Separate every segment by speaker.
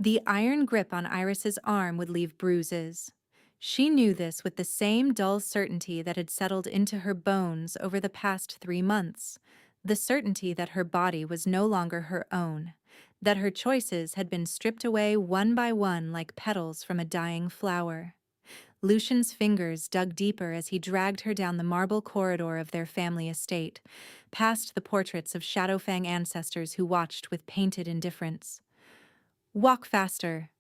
Speaker 1: The iron grip on Iris's arm would leave bruises. She knew this with the same dull certainty that had settled into her bones over the past 3 months, the certainty that her body was no longer her own, that her choices had been stripped away one by one like petals from a dying flower. Lucian's fingers dug deeper as he dragged her down the marble corridor of their family estate, past the portraits of Shadowfang ancestors who watched with painted indifference. "Walk faster,"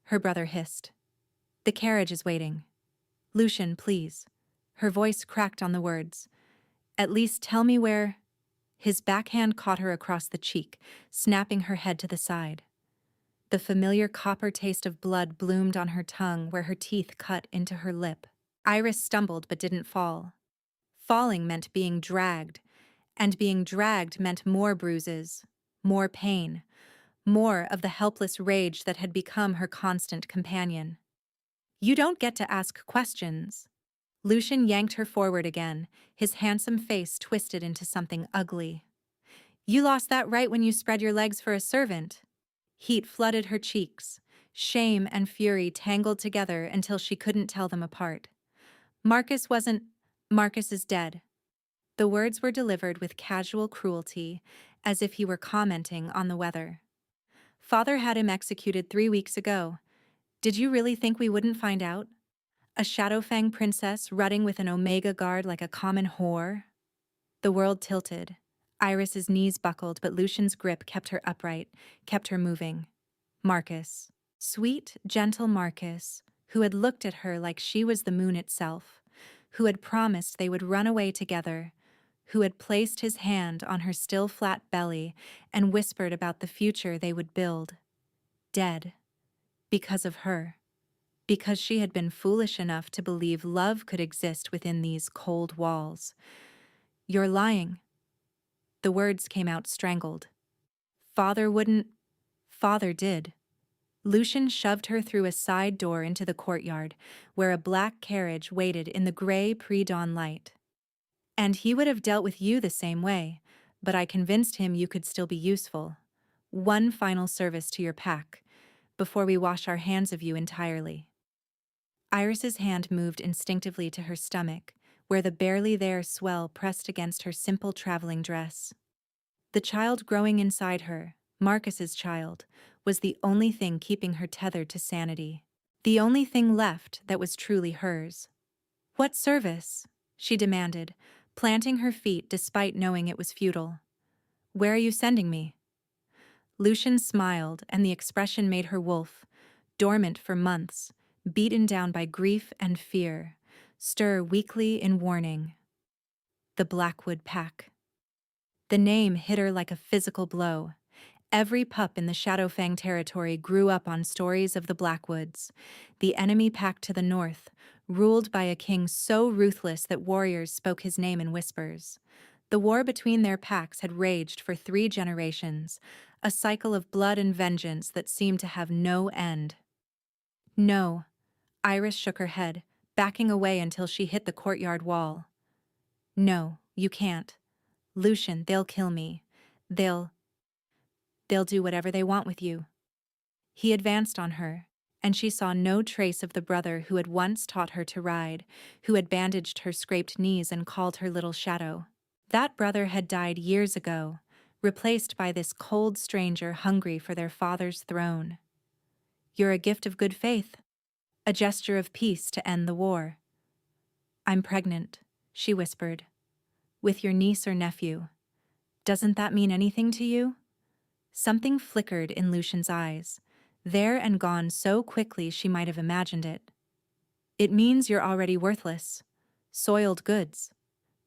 Speaker 1: her brother hissed. "The carriage is waiting." "Lucian, please." Her voice cracked on the words. "At least tell me where—" His backhand caught her across the cheek, snapping her head to the side. The familiar copper taste of blood bloomed on her tongue where her teeth cut into her lip. Iris stumbled but didn't fall. Falling meant being dragged, and being dragged meant more bruises, more pain, more of the helpless rage that had become her constant companion. "You don't get to ask questions." Lucian yanked her forward again, his handsome face twisted into something ugly. "You lost that right when you spread your legs for a servant." Heat flooded her cheeks. Shame and fury tangled together until she couldn't tell them apart. "Marcus wasn't— Marcus is dead." The words were delivered with casual cruelty, as if he were commenting on the weather. "Father had him executed 3 weeks ago. Did you really think we wouldn't find out? A Shadowfang princess rutting with an Omega guard like a common whore?" The world tilted. Iris's knees buckled, but Lucian's grip kept her upright, kept her moving. Marcus. Sweet, gentle Marcus, who had looked at her like she was the moon itself, who had promised they would run away together, who had placed his hand on her still flat belly and whispered about the future they would build. Dead. Because of her. Because she had been foolish enough to believe love could exist within these cold walls. "You're lying." The words came out strangled. "Father wouldn't—" "Father did." Lucian shoved her through a side door into the courtyard, where a black carriage waited in the gray pre-dawn light. "And he would have dealt with you the same way, but I convinced him you could still be useful. One final service to your pack, before we wash our hands of you entirely." Iris's hand moved instinctively to her stomach, where the barely there swell pressed against her simple traveling dress. The child growing inside her, Marcus's child, was the only thing keeping her tethered to sanity. The only thing left that was truly hers. "What service?" she demanded, planting her feet despite knowing it was futile. "Where are you sending me?" Lucian smiled, and the expression made her wolf, dormant for months, beaten down by grief and fear, stir weakly in warning. "The Blackwood Pack." The name hit her like a physical blow. Every pup in the Shadowfang territory grew up on stories of the Blackwoods, the enemy pack to the north, ruled by a king so ruthless that warriors spoke his name in whispers. The war between their packs had raged for 3 generations, a cycle of blood and vengeance that seemed to have no end. "No." Iris shook her head, backing away until she hit the courtyard wall. "No, you can't. Lucian, they'll kill me. They'll do whatever they want with you." He advanced on her, and she saw no trace of the brother who had once taught her to ride, who had bandaged her scraped knees and called her little shadow. That brother had died years ago, replaced by this cold stranger hungry for their father's throne. "You're a gift of good faith, a gesture of peace to end the war." "I'm pregnant," she whispered. "With your niece or nephew. Doesn't that mean anything to you?" Something flickered in Lucian's eyes, there and gone so quickly she might have imagined it. "It means you're already worthless. Soiled goods.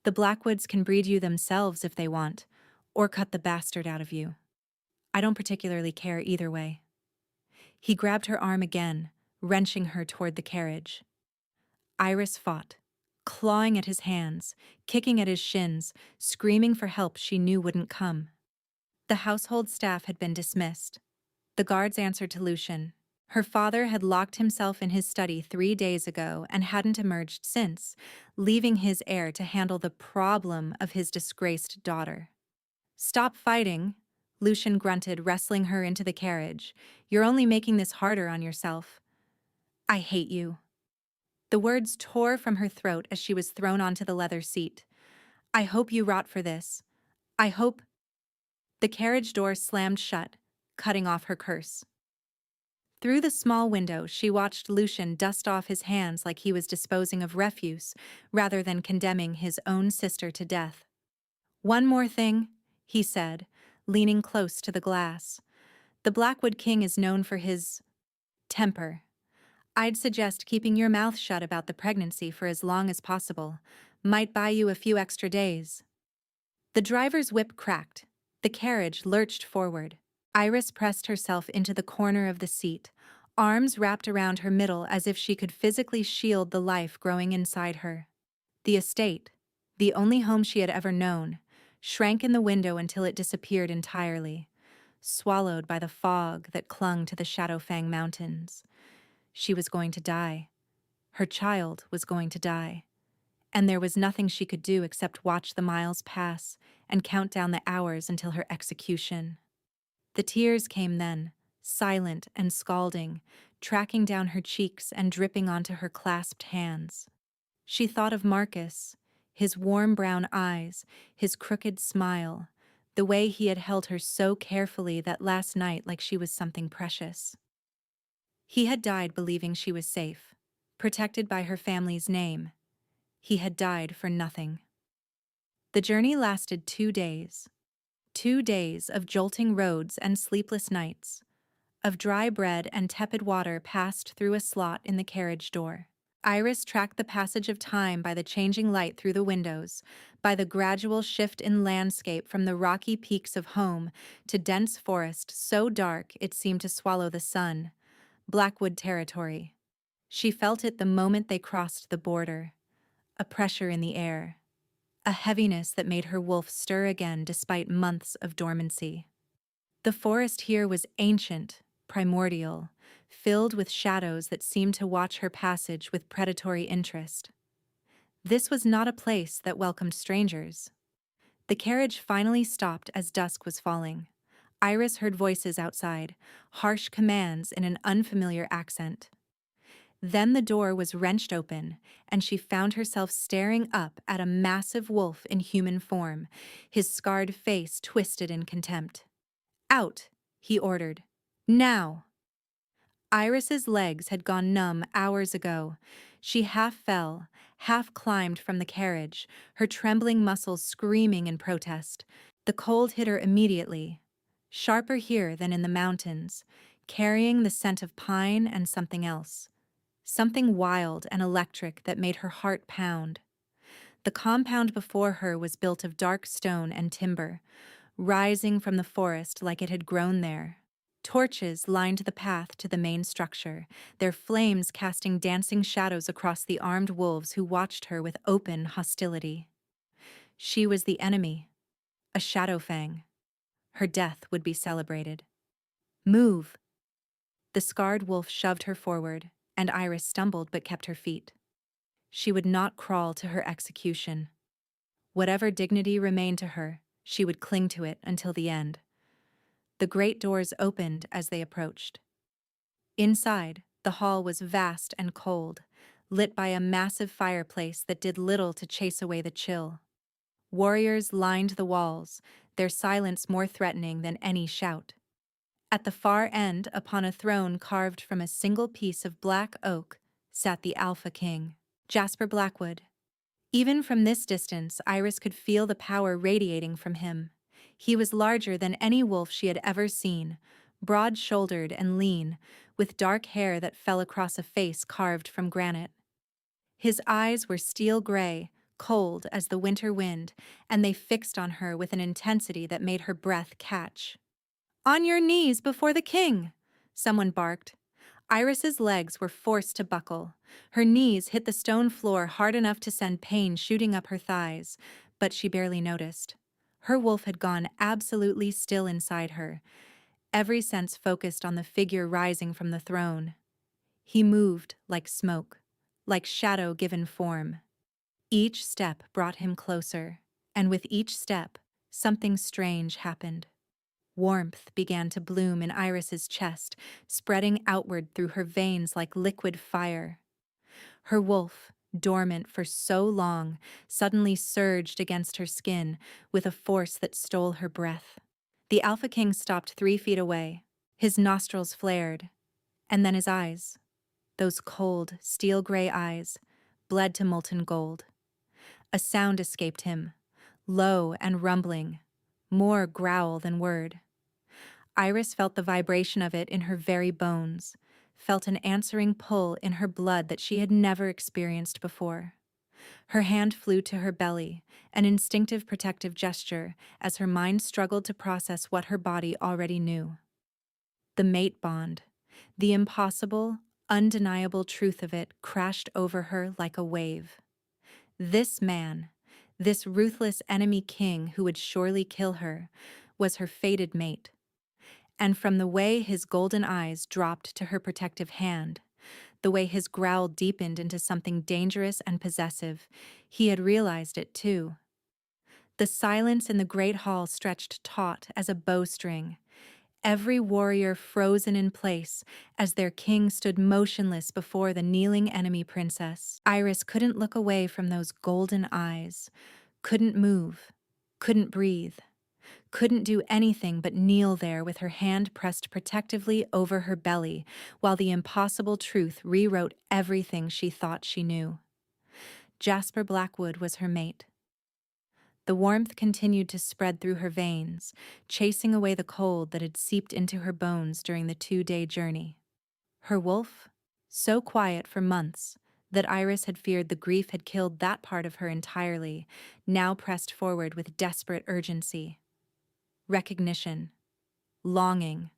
Speaker 1: The Blackwoods can breed you themselves if they want, or cut the bastard out of you. I don't particularly care either way." He grabbed her arm again, wrenching her toward the carriage. Iris fought, clawing at his hands, kicking at his shins, screaming for help she knew wouldn't come. The household staff had been dismissed. The guards answered to Lucian. Her father had locked himself in his study 3 days ago and hadn't emerged since, leaving his heir to handle the problem of his disgraced daughter. "Stop fighting," Lucian grunted, wrestling her into the carriage. "You're only making this harder on yourself." "I hate you." The words tore from her throat as she was thrown onto the leather seat. "I hope you rot for this. I hope—" The carriage door slammed shut, cutting off her curse. Through the small window, she watched Lucian dust off his hands like he was disposing of refuse, rather than condemning his own sister to death. "One more thing," he said, leaning close to the glass. "The Blackwood King is known for his temper. I'd suggest keeping your mouth shut about the pregnancy for as long as possible. Might buy you a few extra days." The driver's whip cracked. The carriage lurched forward. Iris pressed herself into the corner of the seat, arms wrapped around her middle as if she could physically shield the life growing inside her. The estate, the only home she had ever known, shrank in the window until it disappeared entirely, swallowed by the fog that clung to the Shadowfang Mountains. She was going to die. Her child was going to die. And there was nothing she could do except watch the miles pass and count down the hours until her execution. The tears came then, silent and scalding, tracking down her cheeks and dripping onto her clasped hands. She thought of Marcus, his warm brown eyes, his crooked smile, the way he had held her so carefully that last night like she was something precious. He had died believing she was safe, protected by her family's name. He had died for nothing. The journey lasted 2 days. 2 days of jolting roads and sleepless nights, of dry bread and tepid water passed through a slot in the carriage door. Iris tracked the passage of time by the changing light through the windows, by the gradual shift in landscape from the rocky peaks of home to dense forest so dark it seemed to swallow the sun. Blackwood territory. She felt it the moment they crossed the border. A pressure in the air. A heaviness that made her wolf stir again despite months of dormancy. The forest here was ancient, primordial, filled with shadows that seemed to watch her passage with predatory interest. This was not a place that welcomed strangers. The carriage finally stopped as dusk was falling. Iris heard voices outside, harsh commands in an unfamiliar accent. Then the door was wrenched open, and she found herself staring up at a massive wolf in human form, his scarred face twisted in contempt. "Out," he ordered. "Now!" Iris's legs had gone numb hours ago. She half fell, half climbed from the carriage, her trembling muscles screaming in protest. The cold hit her immediately, sharper here than in the mountains, carrying the scent of pine and something else. Something wild and electric that made her heart pound. The compound before her was built of dark stone and timber, rising from the forest like it had grown there. Torches lined the path to the main structure, their flames casting dancing shadows across the armed wolves who watched her with open hostility. She was the enemy, a Shadowfang. Her death would be celebrated. "Move!" The scarred wolf shoved her forward, and Iris stumbled but kept her feet. She would not crawl to her execution. Whatever dignity remained to her, she would cling to it until the end. The great doors opened as they approached. Inside, the hall was vast and cold, lit by a massive fireplace that did little to chase away the chill. Warriors lined the walls, their silence more threatening than any shout. At the far end, upon a throne carved from a single piece of black oak, sat the Alpha King, Jasper Blackwood. Even from this distance, Iris could feel the power radiating from him. He was larger than any wolf she had ever seen, broad-shouldered and lean, with dark hair that fell across a face carved from granite. His eyes were steel gray, cold as the winter wind, and they fixed on her with an intensity that made her breath catch. "On your knees before the king!" someone barked. Iris's legs were forced to buckle. Her knees hit the stone floor hard enough to send pain shooting up her thighs, but she barely noticed. Her wolf had gone absolutely still inside her, every sense focused on the figure rising from the throne. He moved like smoke, like shadow given form. Each step brought him closer, and with each step, something strange happened. Warmth began to bloom in Iris's chest, spreading outward through her veins like liquid fire. Her wolf, dormant for so long, suddenly surged against her skin with a force that stole her breath. The Alpha King stopped 3 feet away. His nostrils flared, and then his eyes, those cold, steel-gray eyes, bled to molten gold. A sound escaped him, low and rumbling, more growl than word. Iris felt the vibration of it in her very bones, felt an answering pull in her blood that she had never experienced before. Her hand flew to her belly, an instinctive protective gesture, as her mind struggled to process what her body already knew. The mate bond, the impossible, undeniable truth of it crashed over her like a wave. This man, this ruthless enemy king who would surely kill her, was her fated mate. And from the way his golden eyes dropped to her protective hand, the way his growl deepened into something dangerous and possessive, he had realized it too. The silence in the great hall stretched taut as a bowstring, every warrior frozen in place as their king stood motionless before the kneeling enemy princess. Iris couldn't look away from those golden eyes, couldn't move, couldn't breathe, couldn't do anything but kneel there with her hand pressed protectively over her belly while the impossible truth rewrote everything she thought she knew. Jasper Blackwood was her mate. The warmth continued to spread through her veins, chasing away the cold that had seeped into her bones during the 2-day journey. Her wolf, so quiet for months that Iris had feared the grief had killed that part of her entirely, now pressed forward with desperate urgency. Recognition, longing,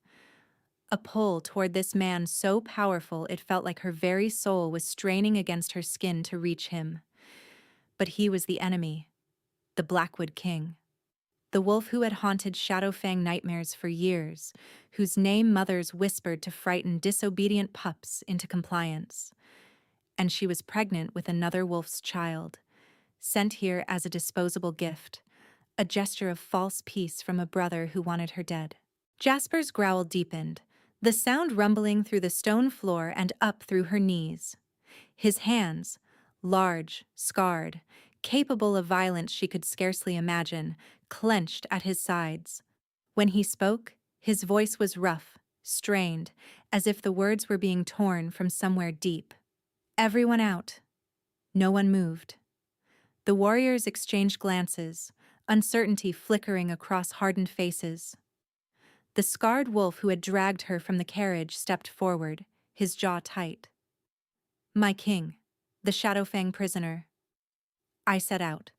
Speaker 1: a pull toward this man so powerful it felt like her very soul was straining against her skin to reach him. But he was the enemy, the Blackwood King. The wolf who had haunted Shadowfang nightmares for years, whose name mothers whispered to frighten disobedient pups into compliance. And she was pregnant with another wolf's child, sent here as a disposable gift, a gesture of false peace from a brother who wanted her dead. Jasper's growl deepened, the sound rumbling through the stone floor and up through her knees. His hands, large, scarred, capable of violence she could scarcely imagine, clenched at his sides. When he spoke, his voice was rough, strained, as if the words were being torn from somewhere deep. Everyone out. No one moved. The warriors exchanged glances, uncertainty flickering across hardened faces. The scarred wolf who had dragged her from the carriage stepped forward, his jaw tight. "My king, the Shadowfang prisoner." I set out.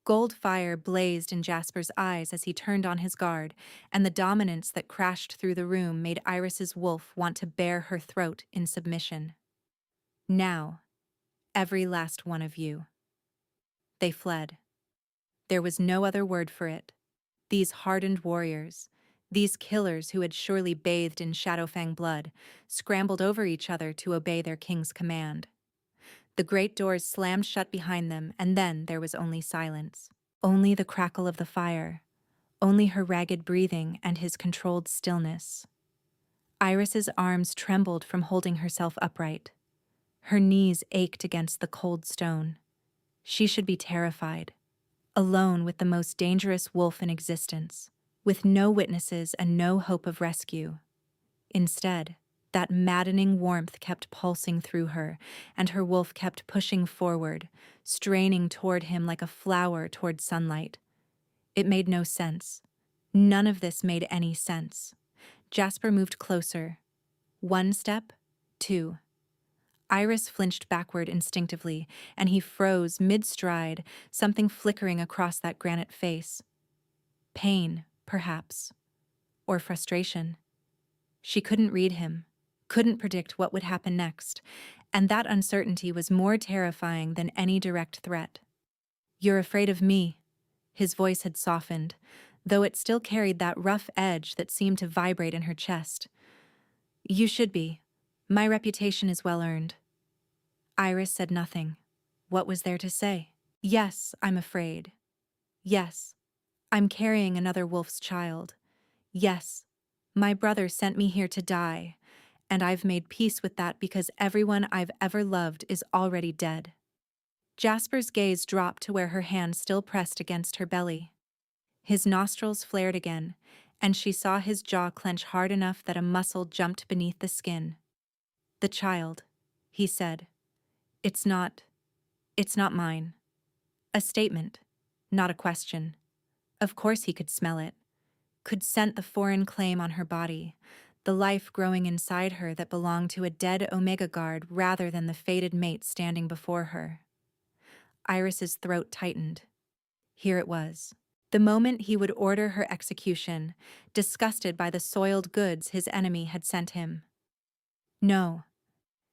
Speaker 1: Gold fire blazed in Jasper's eyes as he turned on his guard, and the dominance that crashed through the room made Iris's wolf want to bare her throat in submission. "Now, every last one of you." They fled. There was no other word for it. These hardened warriors, these killers who had surely bathed in Shadowfang blood, scrambled over each other to obey their king's command. The great doors slammed shut behind them, and then there was only silence. Only the crackle of the fire, only her ragged breathing and his controlled stillness. Iris's arms trembled from holding herself upright. Her knees ached against the cold stone. She should be terrified, alone with the most dangerous wolf in existence, with no witnesses and no hope of rescue. Instead, that maddening warmth kept pulsing through her, and her wolf kept pushing forward, straining toward him like a flower toward sunlight. It made no sense. None of this made any sense. Jasper moved closer. 1 step, 2. Iris flinched backward instinctively, and he froze mid-stride, something flickering across that granite face. Pain, perhaps. Or frustration. She couldn't read him, couldn't predict what would happen next, and that uncertainty was more terrifying than any direct threat. "You're afraid of me." His voice had softened, though it still carried that rough edge that seemed to vibrate in her chest. "You should be. My reputation is well earned." Iris said nothing. What was there to say? "Yes, I'm afraid. Yes, I'm carrying another wolf's child. Yes, my brother sent me here to die, and I've made peace with that because everyone I've ever loved is already dead. Jasper's gaze dropped to where her hand still pressed against her belly. His nostrils flared again, and she saw his jaw clench hard enough that a muscle jumped beneath the skin. The child, he said. It's not mine. A statement, not a question. Of course he could smell it, could scent the foreign claim on her body, the life growing inside her that belonged to a dead Omega guard rather than the fated mate standing before her. Iris's throat tightened. Here it was. The moment he would order her execution, disgusted by the soiled goods his enemy had sent him. No.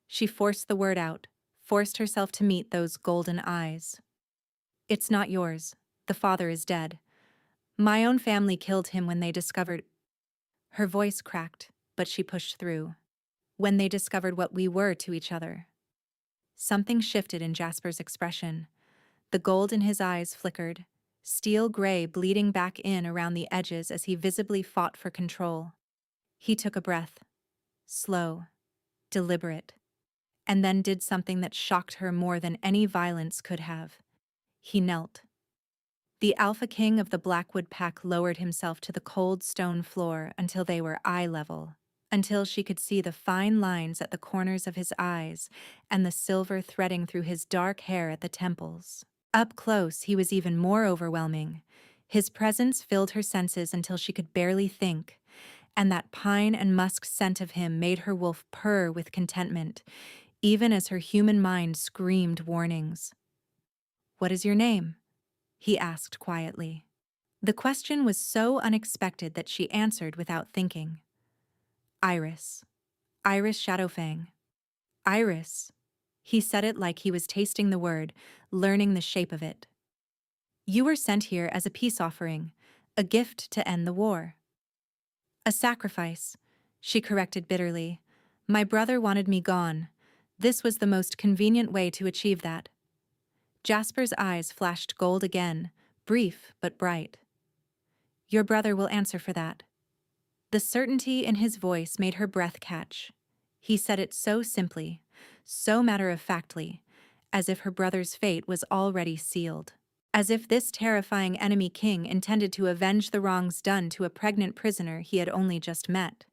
Speaker 1: She forced the word out, forced herself to meet those golden eyes. It's not yours. The father is dead. My own family killed him when they discovered. Her voice cracked, but she pushed through. When they discovered what we were to each other. Something shifted in Jasper's expression. The gold in his eyes flickered, steel gray bleeding back in around the edges as he visibly fought for control. He took a breath. Slow, deliberate, and then did something that shocked her more than any violence could have. He knelt. The Alpha King of the Blackwood Pack lowered himself to the cold stone floor until they were eye level, until she could see the fine lines at the corners of his eyes and the silver threading through his dark hair at the temples. Up close, he was even more overwhelming. His presence filled her senses until she could barely think, and that pine and musk scent of him made her wolf purr with contentment, even as her human mind screamed warnings. "What is your name?" he asked quietly. The question was so unexpected that she answered without thinking. Iris. Iris Shadowfang. Iris. He said it like he was tasting the word, learning the shape of it. You were sent here as a peace offering, a gift to end the war. A sacrifice, she corrected bitterly. My brother wanted me gone. This was the most convenient way to achieve that. Jasper's eyes flashed gold again, brief but bright. Your brother will answer for that. The certainty in his voice made her breath catch. He said it so simply, so matter-of-factly, as if her brother's fate was already sealed. As if this terrifying enemy king intended to avenge the wrongs done to a pregnant prisoner he had only just met.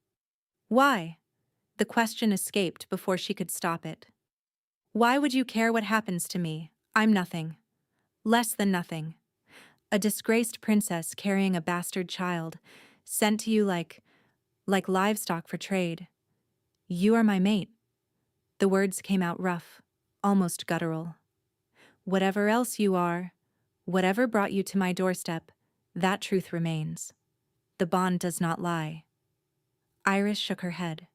Speaker 1: Why? The question escaped before she could stop it. Why would you care what happens to me? I'm nothing. Less than nothing. A disgraced princess carrying a bastard child, sent to you like livestock for trade. You are my mate. The words came out rough, almost guttural. Whatever else you are, whatever brought you to my doorstep, that truth remains. The bond does not lie. Iris shook her head,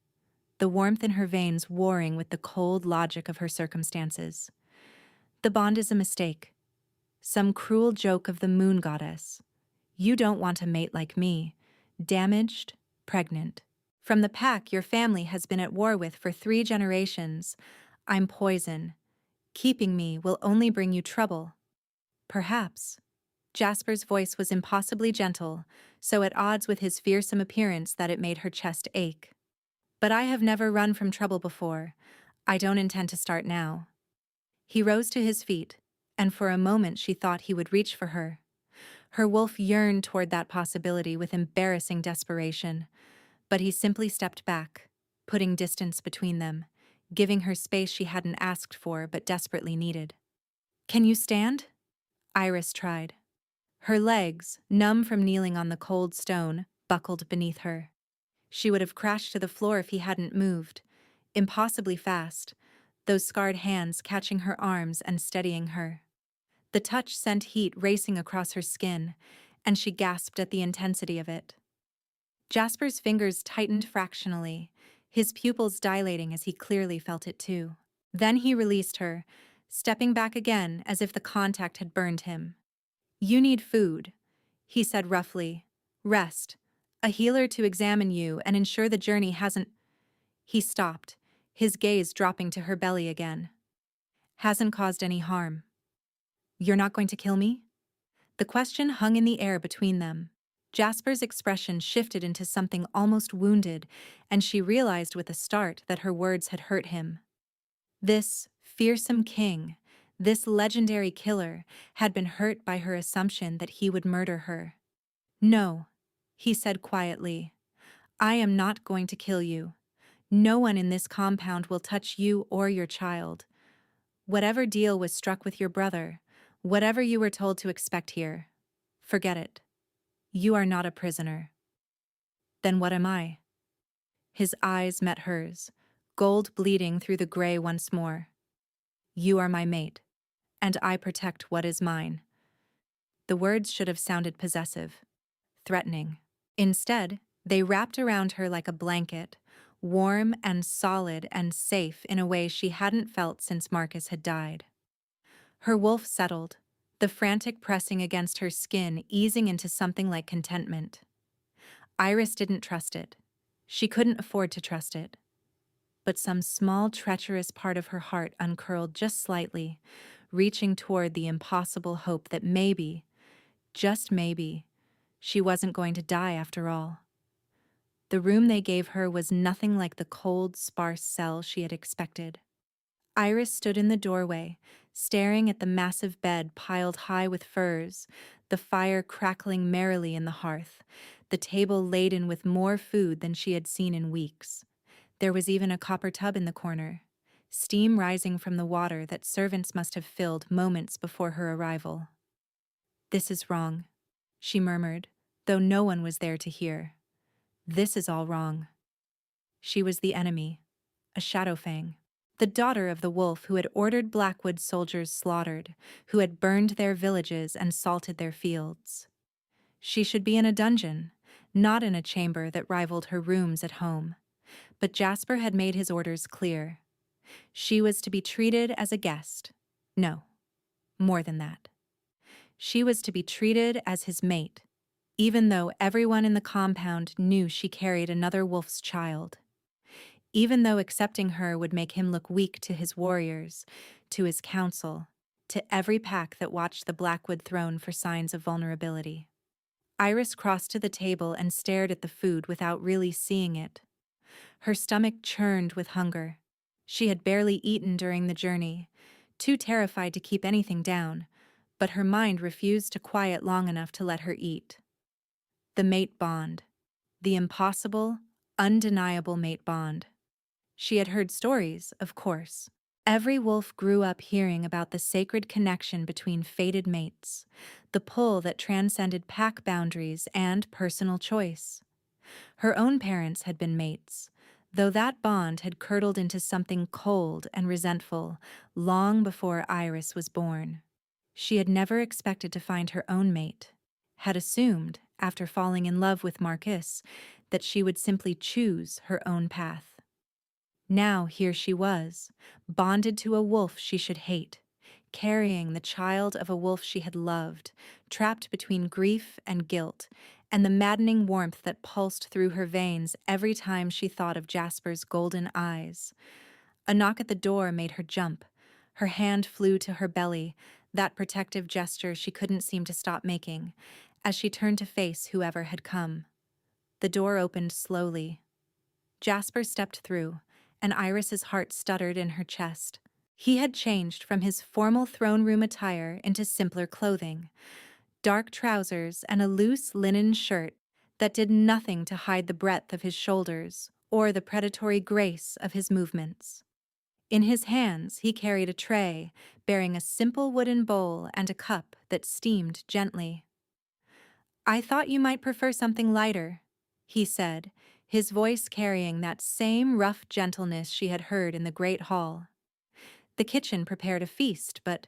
Speaker 1: the warmth in her veins warring with the cold logic of her circumstances. The bond is a mistake. Some cruel joke of the moon goddess. You don't want a mate like me, damaged, pregnant. From the pack your family has been at war with for 3 generations. I'm poison. Keeping me will only bring you trouble. Perhaps. Jasper's voice was impossibly gentle, so at odds with his fearsome appearance that it made her chest ache. But I have never run from trouble before. I don't intend to start now. He rose to his feet, and for a moment she thought he would reach for her. Her wolf yearned toward that possibility with embarrassing desperation, but he simply stepped back, putting distance between them, giving her space she hadn't asked for but desperately needed. Can you stand? Iris tried. Her legs, numb from kneeling on the cold stone, buckled beneath her. She would have crashed to the floor if he hadn't moved, impossibly fast, those scarred hands catching her arms and steadying her. The touch sent heat racing across her skin, and she gasped at the intensity of it. Jasper's fingers tightened fractionally, his pupils dilating as he clearly felt it too. Then he released her, stepping back again as if the contact had burned him. You need food, he said roughly. Rest. A healer to examine you and ensure the journey hasn't... He stopped, his gaze dropping to her belly again. Hasn't caused any harm. You're not going to kill me? The question hung in the air between them. Jasper's expression shifted into something almost wounded, and she realized with a start that her words had hurt him. This fearsome king, this legendary killer, had been hurt by her assumption that he would murder her. "No," he said quietly. "I am not going to kill you. No one in this compound will touch you or your child. Whatever deal was struck with your brother, whatever you were told to expect here, forget it. You are not a prisoner." "Then what am I?" His eyes met hers, gold bleeding through the gray once more. "You are my mate, and I protect what is mine." The words should have sounded possessive, threatening. Instead, they wrapped around her like a blanket, warm and solid and safe in a way she hadn't felt since Marcus had died. Her wolf settled, the frantic pressing against her skin easing into something like contentment. Iris didn't trust it. She couldn't afford to trust it. But some small, treacherous part of her heart uncurled just slightly, reaching toward the impossible hope that maybe, just maybe, she wasn't going to die after all. The room they gave her was nothing like the cold, sparse cell she had expected. Iris stood in the doorway, staring at the massive bed piled high with furs, the fire crackling merrily in the hearth, the table laden with more food than she had seen in weeks. There was even a copper tub in the corner, steam rising from the water that servants must have filled moments before her arrival. "This is wrong," she murmured, though no one was there to hear. "This is all wrong." She was the enemy, a Shadowfang, the daughter of the wolf who had ordered Blackwood soldiers slaughtered, who had burned their villages and salted their fields. She should be in a dungeon, not in a chamber that rivaled her rooms at home. But Jasper had made his orders clear. She was to be treated as a guest. No, more than that. She was to be treated as his mate, even though everyone in the compound knew she carried another wolf's child. Even though accepting her would make him look weak to his warriors, to his council, to every pack that watched the Blackwood throne for signs of vulnerability. Iris crossed to the table and stared at the food without really seeing it. Her stomach churned with hunger. She had barely eaten during the journey, too terrified to keep anything down, but her mind refused to quiet long enough to let her eat. The mate bond. The impossible, undeniable mate bond. She had heard stories, of course. Every wolf grew up hearing about the sacred connection between fated mates, the pull that transcended pack boundaries and personal choice. Her own parents had been mates, though that bond had curdled into something cold and resentful long before Iris was born. She had never expected to find her own mate, had assumed, after falling in love with Marcus, that she would simply choose her own path. Now here she was, bonded to a wolf she should hate, carrying the child of a wolf she had loved, trapped between grief and guilt, and the maddening warmth that pulsed through her veins every time she thought of Jasper's golden eyes. A knock at the door made her jump. Her hand flew to her belly, that protective gesture she couldn't seem to stop making, as she turned to face whoever had come. The door opened slowly. Jasper stepped through, and Iris's heart stuttered in her chest. He had changed from his formal throne room attire into simpler clothing, dark trousers and a loose linen shirt that did nothing to hide the breadth of his shoulders or the predatory grace of his movements. In his hands he carried a tray bearing a simple wooden bowl and a cup that steamed gently. "I thought you might prefer something lighter," he said, his voice carrying that same rough gentleness she had heard in the great hall. The kitchen prepared a feast, but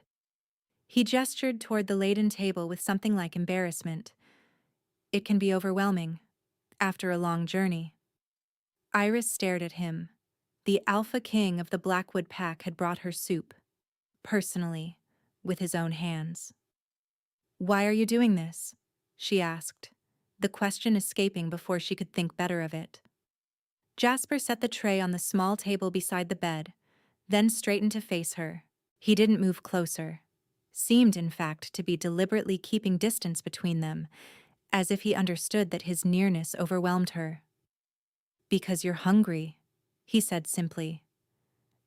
Speaker 1: he gestured toward the laden table with something like embarrassment. "It can be overwhelming, after a long journey." Iris stared at him. The alpha king of the Blackwood pack had brought her soup, personally, with his own hands. "Why are you doing this?" she asked, the question escaping before she could think better of it. Jasper set the tray on the small table beside the bed, then straightened to face her. He didn't move closer, seemed in fact to be deliberately keeping distance between them, as if he understood that his nearness overwhelmed her. "Because you're hungry," he said simply,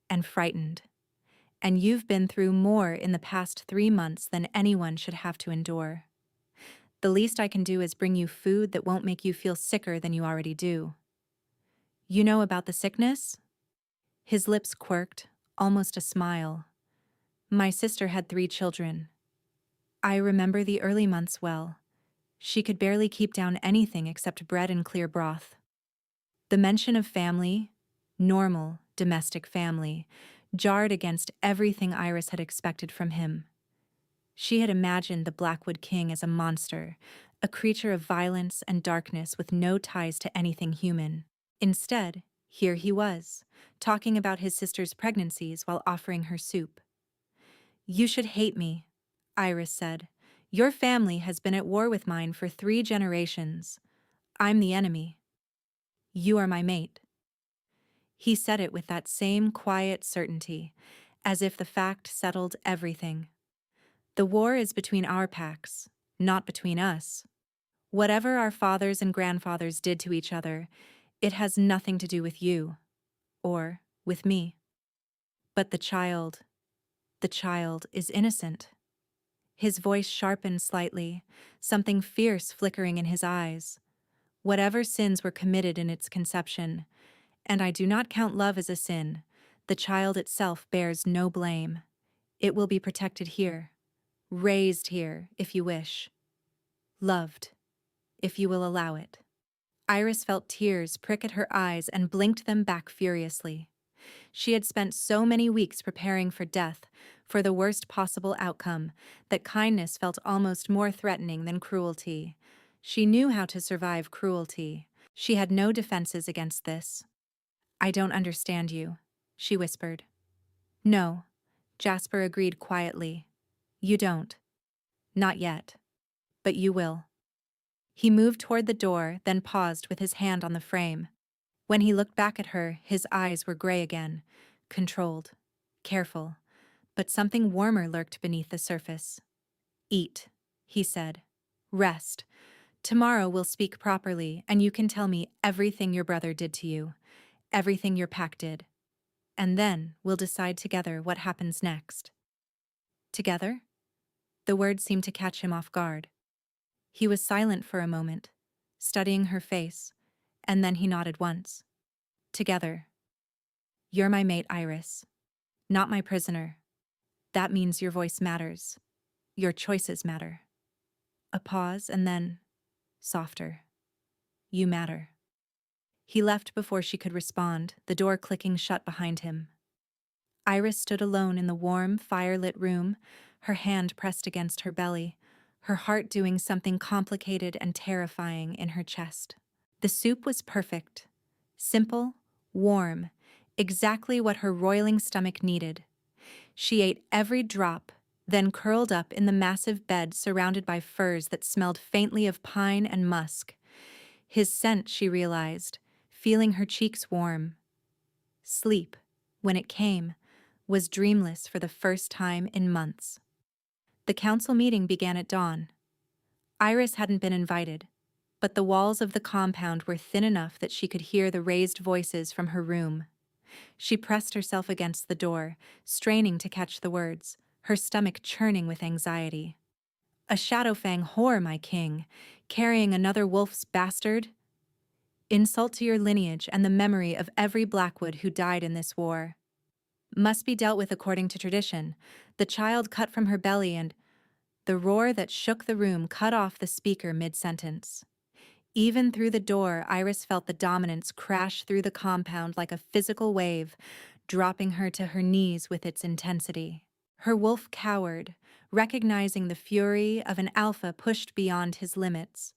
Speaker 1: "and frightened. And you've been through more in the past 3 months than anyone should have to endure. The least I can do is bring you food that won't make you feel sicker than you already do. You know about the sickness?" His lips quirked, almost a smile. "My sister had 3 children. I remember the early months well. She could barely keep down anything except bread and clear broth." The mention of family, normal, domestic family, jarred against everything Iris had expected from him. She had imagined the Blackwood King as a monster, a creature of violence and darkness with no ties to anything human. Instead, here he was, talking about his sister's pregnancies while offering her soup. "You should hate me," Iris said. "Your family has been at war with mine for 3 generations. I'm the enemy. You are my mate." He said it with that same quiet certainty, as if the fact settled everything. "The war is between our packs, not between us. Whatever our fathers and grandfathers did to each other, it has nothing to do with you, or with me. But the child is innocent." His voice sharpened slightly, something fierce flickering in his eyes. "Whatever sins were committed in its conception, and I do not count love as a sin, the child itself bears no blame. It will be protected here, raised here, if you wish. Loved, if you will allow it." Iris felt tears prick at her eyes and blinked them back furiously. She had spent so many weeks preparing for death, for the worst possible outcome, that kindness felt almost more threatening than cruelty. She knew how to survive cruelty. She had no defenses against this. "I don't understand you," she whispered. "No," Jasper agreed quietly. "You don't. Not yet. But you will." He moved toward the door, then paused with his hand on the frame. When he looked back at her, his eyes were gray again, controlled, careful, but something warmer lurked beneath the surface. "Eat," he said. "Rest. Tomorrow we'll speak properly, and you can tell me everything your brother did to you, everything your pack did. And then we'll decide together what happens next." "Together?" The word seemed to catch him off guard. He was silent for a moment, studying her face, and then he nodded once. "Together. You're my mate, Iris. Not my prisoner. That means your voice matters. Your choices matter." A pause, and then, softer. "You matter." He left before she could respond, the door clicking shut behind him. Iris stood alone in the warm, fire-lit room, her hand pressed against her belly, her heart doing something complicated and terrifying in her chest. The soup was perfect. Simple, warm, exactly what her roiling stomach needed. She ate every drop, then curled up in the massive bed surrounded by furs that smelled faintly of pine and musk. His scent, she realized, feeling her cheeks warm. Sleep, when it came, was dreamless for the first time in months. The council meeting began at dawn. Iris hadn't been invited, but the walls of the compound were thin enough that she could hear the raised voices from her room. She pressed herself against the door, straining to catch the words, her stomach churning with anxiety. "A Shadowfang whore, my king, carrying another wolf's bastard? Insult to your lineage and the memory of every Blackwood who died in this war. Must be dealt with according to tradition. The child cut from her belly and—" The roar that shook the room cut off the speaker mid-sentence. Even through the door, Iris felt the dominance crash through the compound like a physical wave, dropping her to her knees with its intensity. Her wolf cowered, recognizing the fury of an alpha pushed beyond his limits.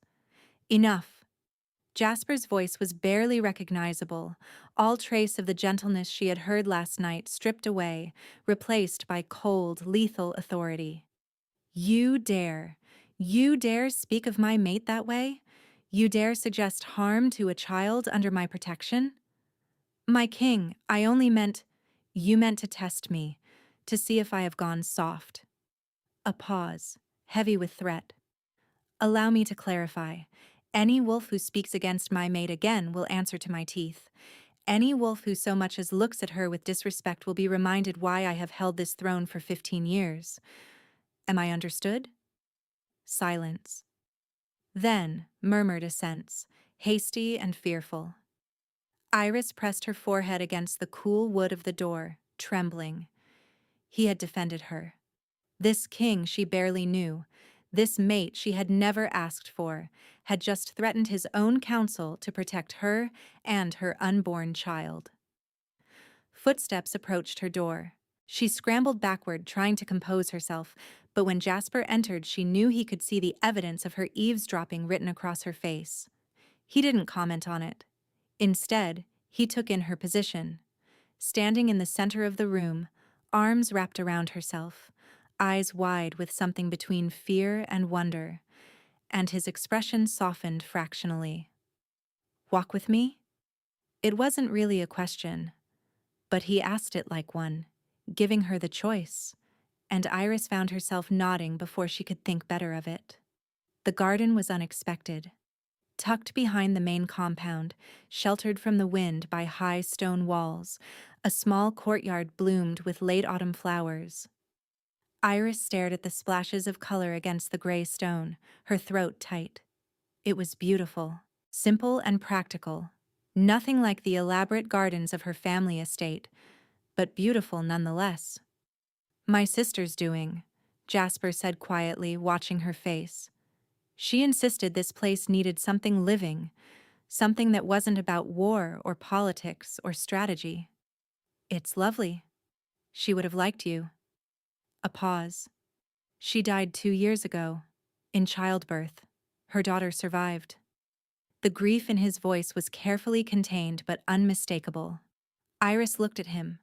Speaker 1: "Enough." Jasper's voice was barely recognizable, all trace of the gentleness she had heard last night stripped away, replaced by cold, lethal authority. You dare speak of my mate that way? You dare suggest harm to a child under my protection? My king, I only meant— You meant to test me, to see if I have gone soft." A pause, heavy with threat. Allow me to clarify. Any wolf who speaks against my mate again will answer to my teeth. Any wolf who so much as looks at her with disrespect will be reminded why I have held this throne for 15 years. Am I understood? Silence. Then murmured assents, hasty and fearful. Iris pressed her forehead against the cool wood of the door, trembling. He had defended her. This king she barely knew, this mate she had never asked for, had just threatened his own counsel to protect her and her unborn child. Footsteps approached her door. She scrambled backward, trying to compose herself, but when Jasper entered, she knew he could see the evidence of her eavesdropping written across her face. He didn't comment on it. Instead, he took in her position. Standing in the center of the room, arms wrapped around herself, eyes wide with something between fear and wonder, and his expression softened fractionally. Walk with me? It wasn't really a question, but he asked it like one, giving her the choice, and Iris found herself nodding before she could think better of it. The garden was unexpected. Tucked behind the main compound, sheltered from the wind by high stone walls, a small courtyard bloomed with late autumn flowers. Iris stared at the splashes of color against the gray stone, her throat tight. It was beautiful, simple and practical. Nothing like the elaborate gardens of her family estate, but beautiful nonetheless. My sister's doing, Jasper said quietly, watching her face. She insisted this place needed something living, something that wasn't about war or politics or strategy. It's lovely. She would have liked you. A pause. She died 2 years ago, in childbirth. Her daughter survived. The grief in his voice was carefully contained but unmistakable. Iris looked at him,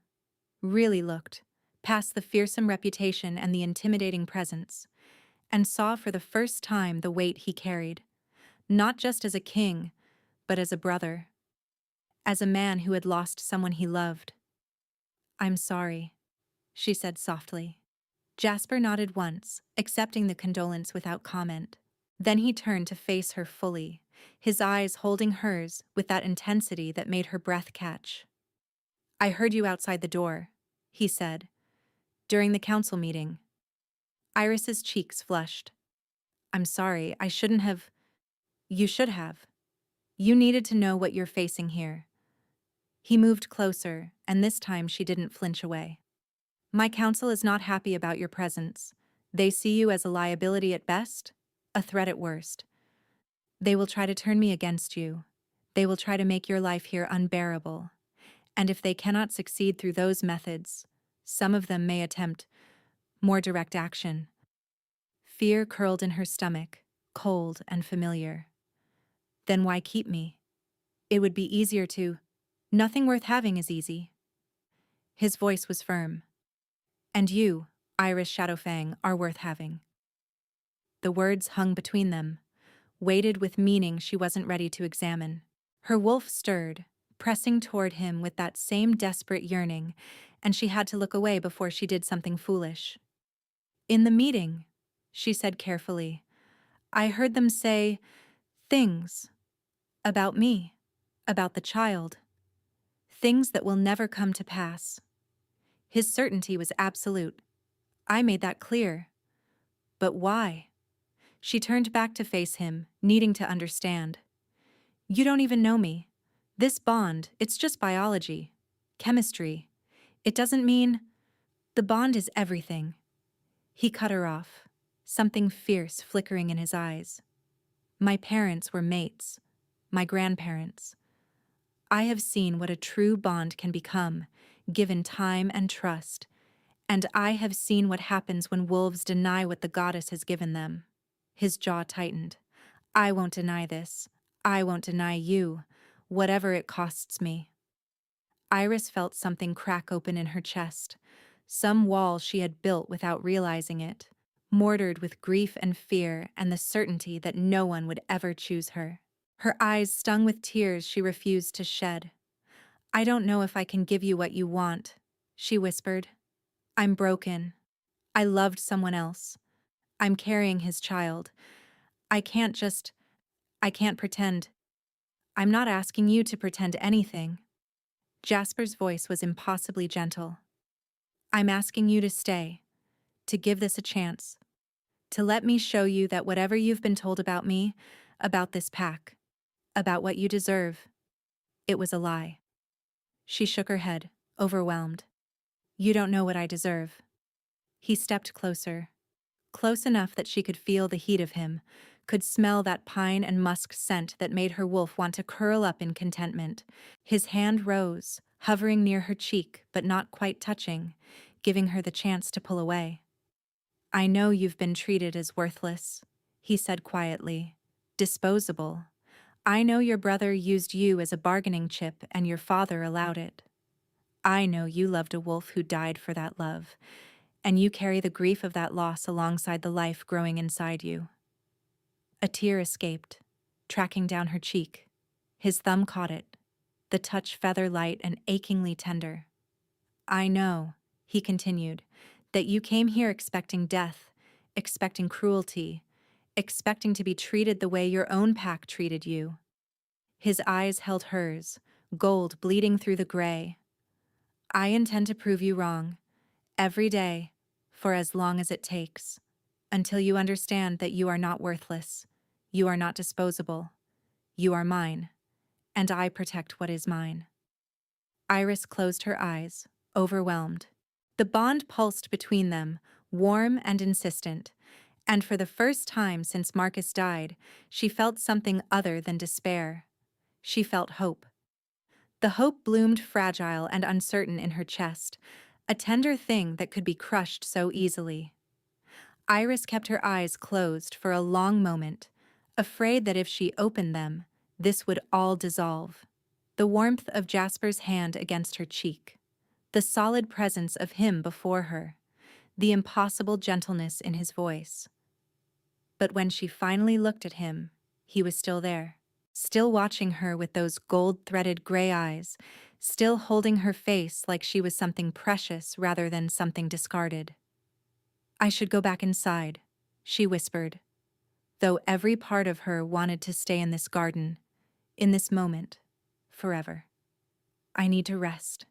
Speaker 1: really looked, past the fearsome reputation and the intimidating presence, and saw for the first time the weight he carried, not just as a king, but as a brother, as a man who had lost someone he loved. I'm sorry, she said softly. Jasper nodded once, accepting the condolence without comment. Then he turned to face her fully, his eyes holding hers with that intensity that made her breath catch. I heard you outside the door, he said, during the council meeting. Iris's cheeks flushed. I'm sorry, I shouldn't have. You should have. You needed to know what you're facing here. He moved closer, and this time she didn't flinch away. My council is not happy about your presence. They see you as a liability at best, a threat at worst. They will try to turn me against you. They will try to make your life here unbearable. And if they cannot succeed through those methods, some of them may attempt more direct action. Fear curled in her stomach, cold and familiar. Then why keep me? It would be easier to. Nothing worth having is easy. His voice was firm. And you, Iris Shadowfang, are worth having. The words hung between them, weighted with meaning she wasn't ready to examine. Her wolf stirred, pressing toward him with that same desperate yearning, and she had to look away before she did something foolish. In the meeting, she said carefully, I heard them say things about me, about the child, things that will never come to pass. His certainty was absolute. I made that clear. But why? She turned back to face him, needing to understand. You don't even know me. This bond, it's just biology, chemistry. It doesn't mean. The bond is everything. He cut her off, something fierce flickering in his eyes. My parents were mates, my grandparents. I have seen what a true bond can become, given time and trust, and I have seen what happens when wolves deny what the goddess has given them. His jaw tightened. I won't deny this. I won't deny you, whatever it costs me. Iris felt something crack open in her chest, some wall she had built without realizing it, mortared with grief and fear and the certainty that no one would ever choose her. Her eyes stung with tears she refused to shed. I don't know if I can give you what you want, she whispered. I'm broken. I loved someone else. I'm carrying his child. I can't just, I can't pretend. I'm not asking you to pretend anything. Jasper's voice was impossibly gentle. I'm asking you to stay, to give this a chance, to let me show you that whatever you've been told about me, about this pack, about what you deserve, it was a lie. She shook her head, overwhelmed. You don't know what I deserve. He stepped closer, close enough that she could feel the heat of him, could smell that pine and musk scent that made her wolf want to curl up in contentment. His hand rose, hovering near her cheek but not quite touching, giving her the chance to pull away. I know you've been treated as worthless, he said quietly. Disposable. I know your brother used you as a bargaining chip and your father allowed it. I know you loved a wolf who died for that love, and you carry the grief of that loss alongside the life growing inside you. A tear escaped, tracking down her cheek. His thumb caught it, the touch feather light and achingly tender. I know, he continued, that you came here expecting death, expecting cruelty, expecting to be treated the way your own pack treated you. His eyes held hers, gold bleeding through the gray. I intend to prove you wrong, every day, for as long as it takes, until you understand that you are not worthless, you are not disposable, you are mine, and I protect what is mine. Iris closed her eyes, overwhelmed. The bond pulsed between them, warm and insistent, and for the first time since Marcus died, she felt something other than despair. She felt hope. The hope bloomed fragile and uncertain in her chest, a tender thing that could be crushed so easily. Iris kept her eyes closed for a long moment, afraid that if she opened them, this would all dissolve. The warmth of Jasper's hand against her cheek, the solid presence of him before her, the impossible gentleness in his voice. But when she finally looked at him, he was still there, still watching her with those gold-threaded gray eyes, still holding her face like she was something precious rather than something discarded. I should go back inside, she whispered, though every part of her wanted to stay in this garden, in this moment, forever. I need to rest.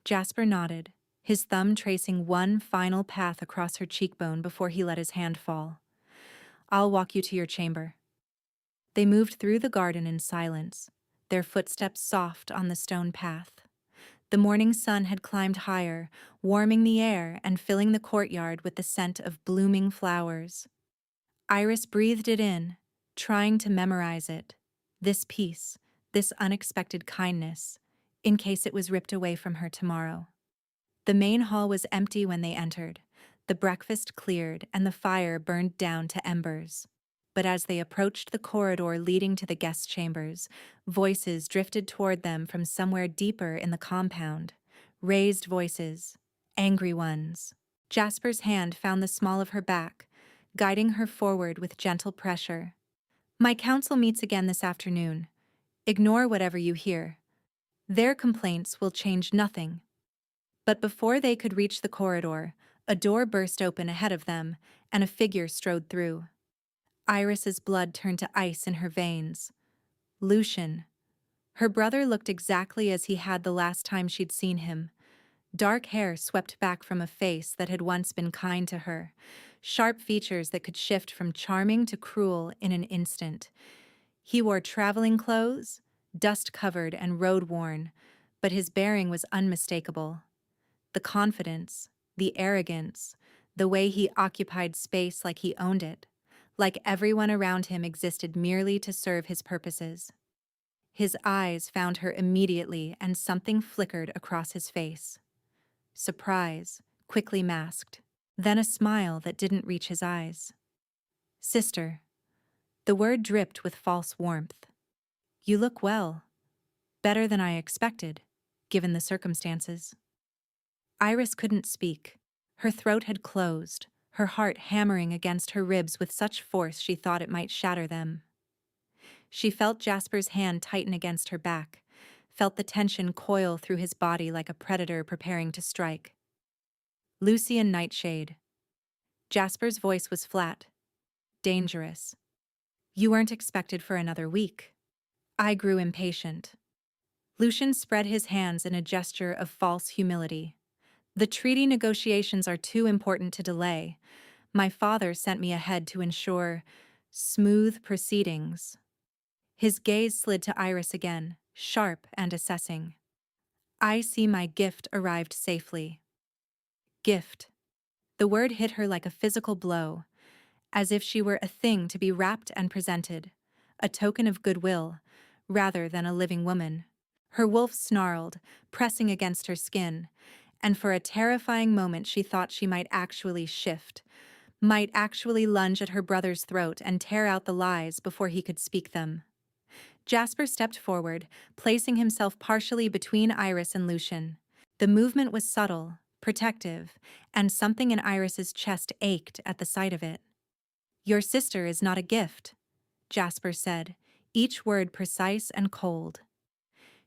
Speaker 1: Jasper nodded, his thumb tracing one final path across her cheekbone before he let his hand fall. I'll walk you to your chamber. They moved through the garden in silence, their footsteps soft on the stone path. The morning sun had climbed higher, warming the air and filling the courtyard with the scent of blooming flowers. Iris breathed it in, trying to memorize it. This peace, this unexpected kindness, in case it was ripped away from her tomorrow. The main hall was empty when they entered. The breakfast cleared and the fire burned down to embers. But as they approached the corridor leading to the guest chambers, voices drifted toward them from somewhere deeper in the compound. Raised voices, angry ones. Jasper's hand found the small of her back, guiding her forward with gentle pressure. My council meets again this afternoon. Ignore whatever you hear. Their complaints will change nothing. But before they could reach the corridor, a door burst open ahead of them, and a figure strode through. Iris's blood turned to ice in her veins. Lucian. Her brother looked exactly as he had the last time she'd seen him. Dark hair swept back from a face that had once been kind to her, sharp features that could shift from charming to cruel in an instant. He wore traveling clothes, dust-covered and road-worn, but his bearing was unmistakable. The confidence, the arrogance, the way he occupied space like he owned it, like everyone around him existed merely to serve his purposes. His eyes found her immediately and something flickered across his face. Surprise, quickly masked, then a smile that didn't reach his eyes. Sister. The word dripped with false warmth. You look well. Better than I expected, given the circumstances. Iris couldn't speak. Her throat had closed, her heart hammering against her ribs with such force she thought it might shatter them. She felt Jasper's hand tighten against her back, felt the tension coil through his body like a predator preparing to strike. Lucian Nightshade. Jasper's voice was flat, dangerous. You weren't expected for another week. I grew impatient. Lucian spread his hands in a gesture of false humility. The treaty negotiations are too important to delay. My father sent me ahead to ensure smooth proceedings. His gaze slid to Iris again, sharp and assessing. I see my gift arrived safely. Gift. The word hit her like a physical blow, as if she were a thing to be wrapped and presented, a token of goodwill, rather than a living woman. Her wolf snarled, pressing against her skin, and for a terrifying moment she thought she might actually shift, might actually lunge at her brother's throat and tear out the lies before he could speak them. Jasper stepped forward, placing himself partially between Iris and Lucian. The movement was subtle, protective, and something in Iris's chest ached at the sight of it. Your sister is not a gift, Jasper said, each word precise and cold.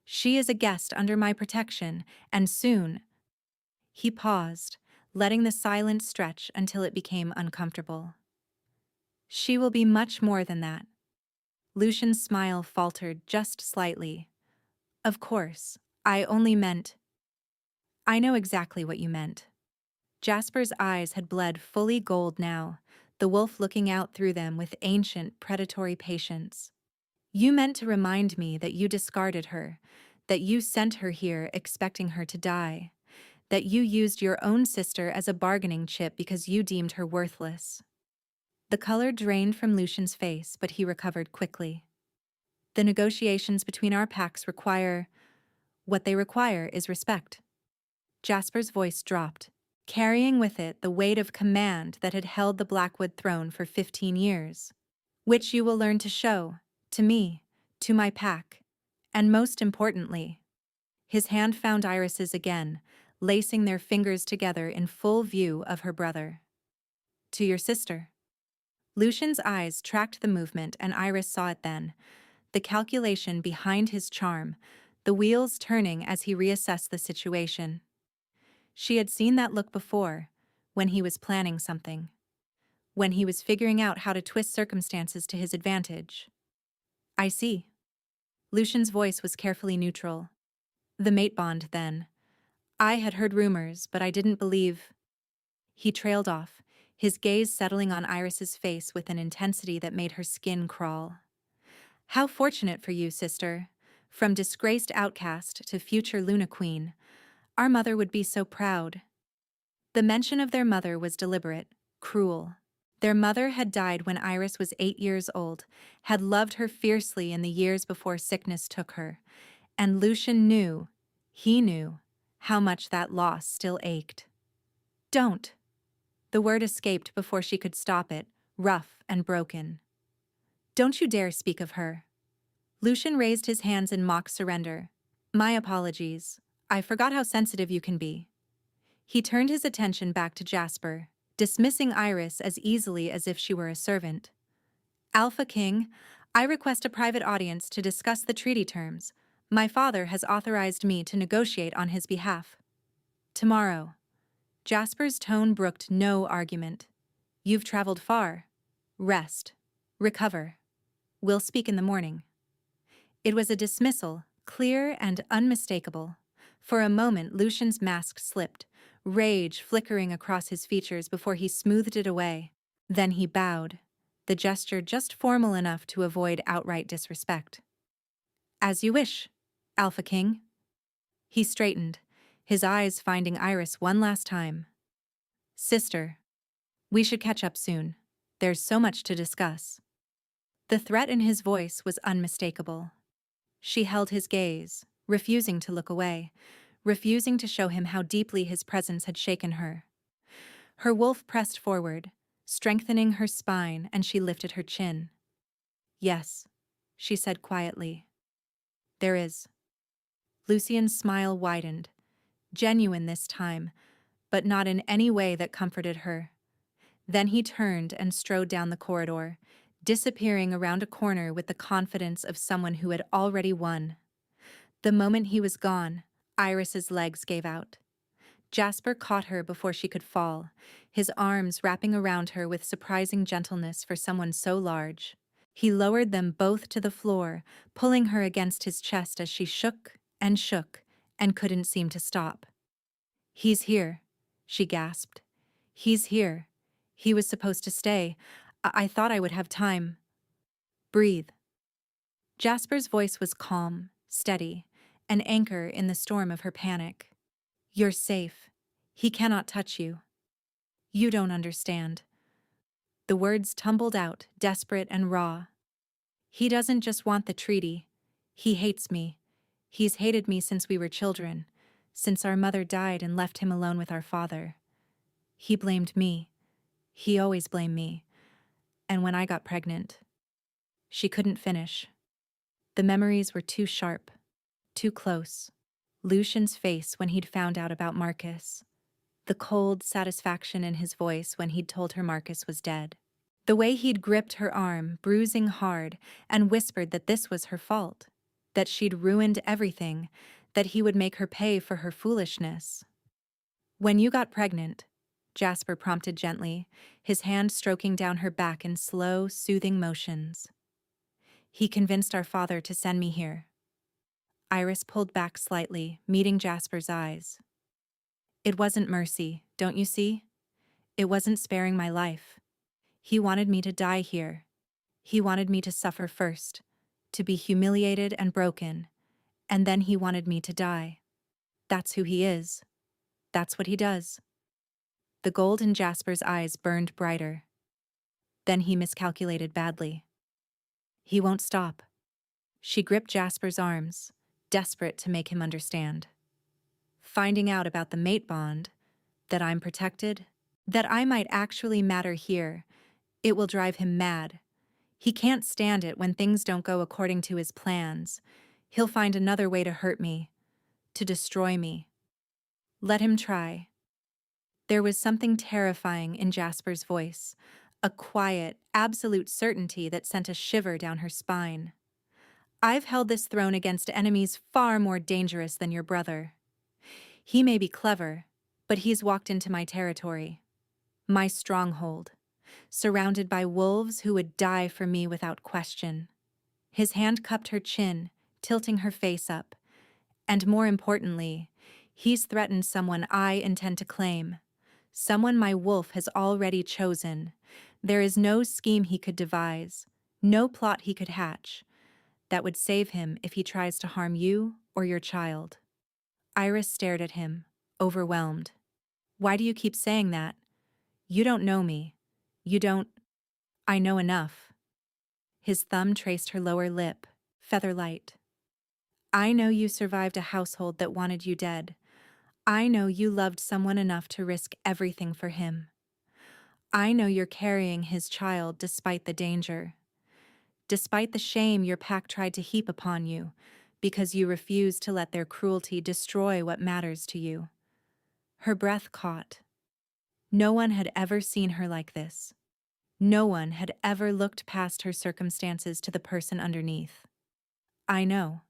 Speaker 1: She is a guest under my protection, and soon. He paused, letting the silence stretch until it became uncomfortable. She will be much more than that. Lucian's smile faltered just slightly. Of course, I only meant. I know exactly what you meant. Jasper's eyes had bled fully gold now, the wolf looking out through them with ancient, predatory patience. You meant to remind me that you discarded her, that you sent her here expecting her to die, that you used your own sister as a bargaining chip because you deemed her worthless. The color drained from Lucian's face, but he recovered quickly. The negotiations between our packs require. What they require is respect. Jasper's voice dropped, carrying with it the weight of command that had held the Blackwood throne for 15 years. Which you will learn to show, to me, to my pack, and most importantly. His hand found Iris's again, lacing their fingers together in full view of her brother. To your sister. Lucian's eyes tracked the movement and Iris saw it then, the calculation behind his charm, the wheels turning as he reassessed the situation. She had seen that look before, when he was planning something, when he was figuring out how to twist circumstances to his advantage. I see. Lucian's voice was carefully neutral. The mate bond, then. I had heard rumors, but I didn't believe. He trailed off, his gaze settling on Iris's face with an intensity that made her skin crawl. How fortunate for you, sister. From disgraced outcast to future Luna Queen. Our mother would be so proud. The mention of their mother was deliberate, cruel. Their mother had died when Iris was 8 years old, had loved her fiercely in the years before sickness took her, and Lucian knew, he knew, how much that loss still ached. Don't. The word escaped before she could stop it, rough and broken. Don't you dare speak of her. Lucian raised his hands in mock surrender. My apologies. I forgot how sensitive you can be. He turned his attention back to Jasper, dismissing Iris as easily as if she were a servant. Alpha King, I request a private audience to discuss the treaty terms. My father has authorized me to negotiate on his behalf. Tomorrow. Jasper's tone brooked no argument. You've traveled far. Rest. Recover. We'll speak in the morning. It was a dismissal, clear and unmistakable. For a moment Lucian's mask slipped, rage flickering across his features before he smoothed it away. Then he bowed, the gesture just formal enough to avoid outright disrespect. As you wish, Alpha King. He straightened, his eyes finding Iris one last time. Sister. We should catch up soon. There's so much to discuss. The threat in his voice was unmistakable. She held his gaze, refusing to look away, refusing to show him how deeply his presence had shaken her. Her wolf pressed forward, strengthening her spine, and she lifted her chin. Yes, she said quietly. There is. Lucian's smile widened, genuine this time, but not in any way that comforted her. Then he turned and strode down the corridor, disappearing around a corner with the confidence of someone who had already won. The moment he was gone, Iris's legs gave out. Jasper caught her before she could fall, his arms wrapping around her with surprising gentleness for someone so large. He lowered them both to the floor, pulling her against his chest as she shook and couldn't seem to stop. "He's here," she gasped. "He's here. He was supposed to stay. I thought I would have time. Breathe." Jasper's voice was calm, steady, an anchor in the storm of her panic. "You're safe. He cannot touch you. You don't understand." The words tumbled out, desperate and raw. "He doesn't just want the treaty. He hates me. He's hated me since we were children, since our mother died and left him alone with our father. He blamed me. He always blamed me. And when I got pregnant." She couldn't finish. The memories were too sharp, too close. Lucian's face when he'd found out about Marcus. The cold satisfaction in his voice when he'd told her Marcus was dead. The way he'd gripped her arm, bruising hard, and whispered that this was her fault, that she'd ruined everything, that he would make her pay for her foolishness. "When you got pregnant," Jasper prompted gently, his hand stroking down her back in slow, soothing motions. "He convinced our father to send me here." Iris pulled back slightly, meeting Jasper's eyes. "It wasn't mercy, don't you see? It wasn't sparing my life. He wanted me to die here. He wanted me to suffer first, to be humiliated and broken, and then he wanted me to die. That's who he is. That's what he does." The gold in Jasper's eyes burned brighter. "Then he miscalculated badly. He won't stop." She gripped Jasper's arms, desperate to make him understand. "Finding out about the mate bond, that I'm protected, that I might actually matter here, it will drive him mad. He can't stand it when things don't go according to his plans. He'll find another way to hurt me, to destroy me. Let him try." There was something terrifying in Jasper's voice, a quiet, absolute certainty that sent a shiver down her spine. "I've held this throne against enemies far more dangerous than your brother. He may be clever, but he's walked into my territory, my stronghold, surrounded by wolves who would die for me without question." His hand cupped her chin, tilting her face up. "And more importantly, he's threatened someone I intend to claim, someone my wolf has already chosen. There is no scheme he could devise, no plot he could hatch, that would save him if he tries to harm you or your child." Iris stared at him, overwhelmed. "Why do you keep saying that? You don't know me. You don't—" "I know enough." His thumb traced her lower lip, feather-light. "I know you survived a household that wanted you dead. I know you loved someone enough to risk everything for him. I know you're carrying his child despite the danger, despite the shame your pack tried to heap upon you, because you refused to let their cruelty destroy what matters to you." Her breath caught. No one had ever seen her like this. No one had ever looked past her circumstances to the person underneath. "I know,"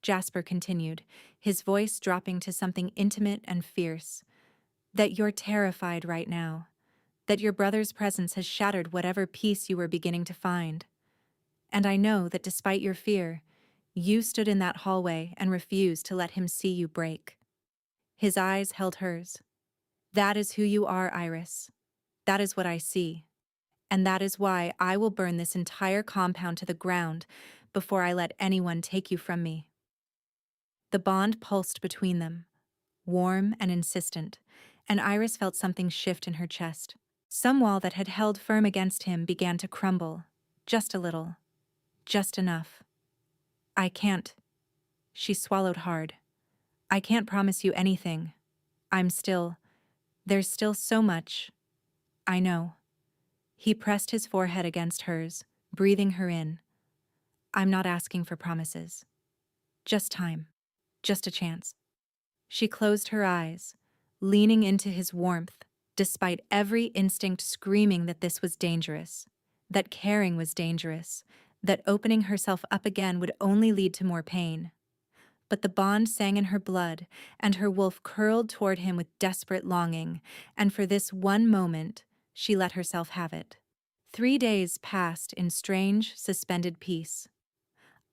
Speaker 1: Jasper continued, his voice dropping to something intimate and fierce, "that you're terrified right now, that your brother's presence has shattered whatever peace you were beginning to find. And I know that despite your fear, you stood in that hallway and refused to let him see you break." His eyes held hers. "That is who you are, Iris. That is what I see. And that is why I will burn this entire compound to the ground before I let anyone take you from me." The bond pulsed between them, warm and insistent, and Iris felt something shift in her chest. Some wall that had held firm against him began to crumble, just a little, just enough. "I can't." She swallowed hard. "I can't promise you anything. There's still so much. I know." He pressed his forehead against hers, breathing her in. "I'm not asking for promises. Just time. Just a chance." She closed her eyes, leaning into his warmth, despite every instinct screaming that this was dangerous, that caring was dangerous, that opening herself up again would only lead to more pain. But the bond sang in her blood, and her wolf curled toward him with desperate longing, and for this one moment, she let herself have it. 3 days passed in strange, suspended peace.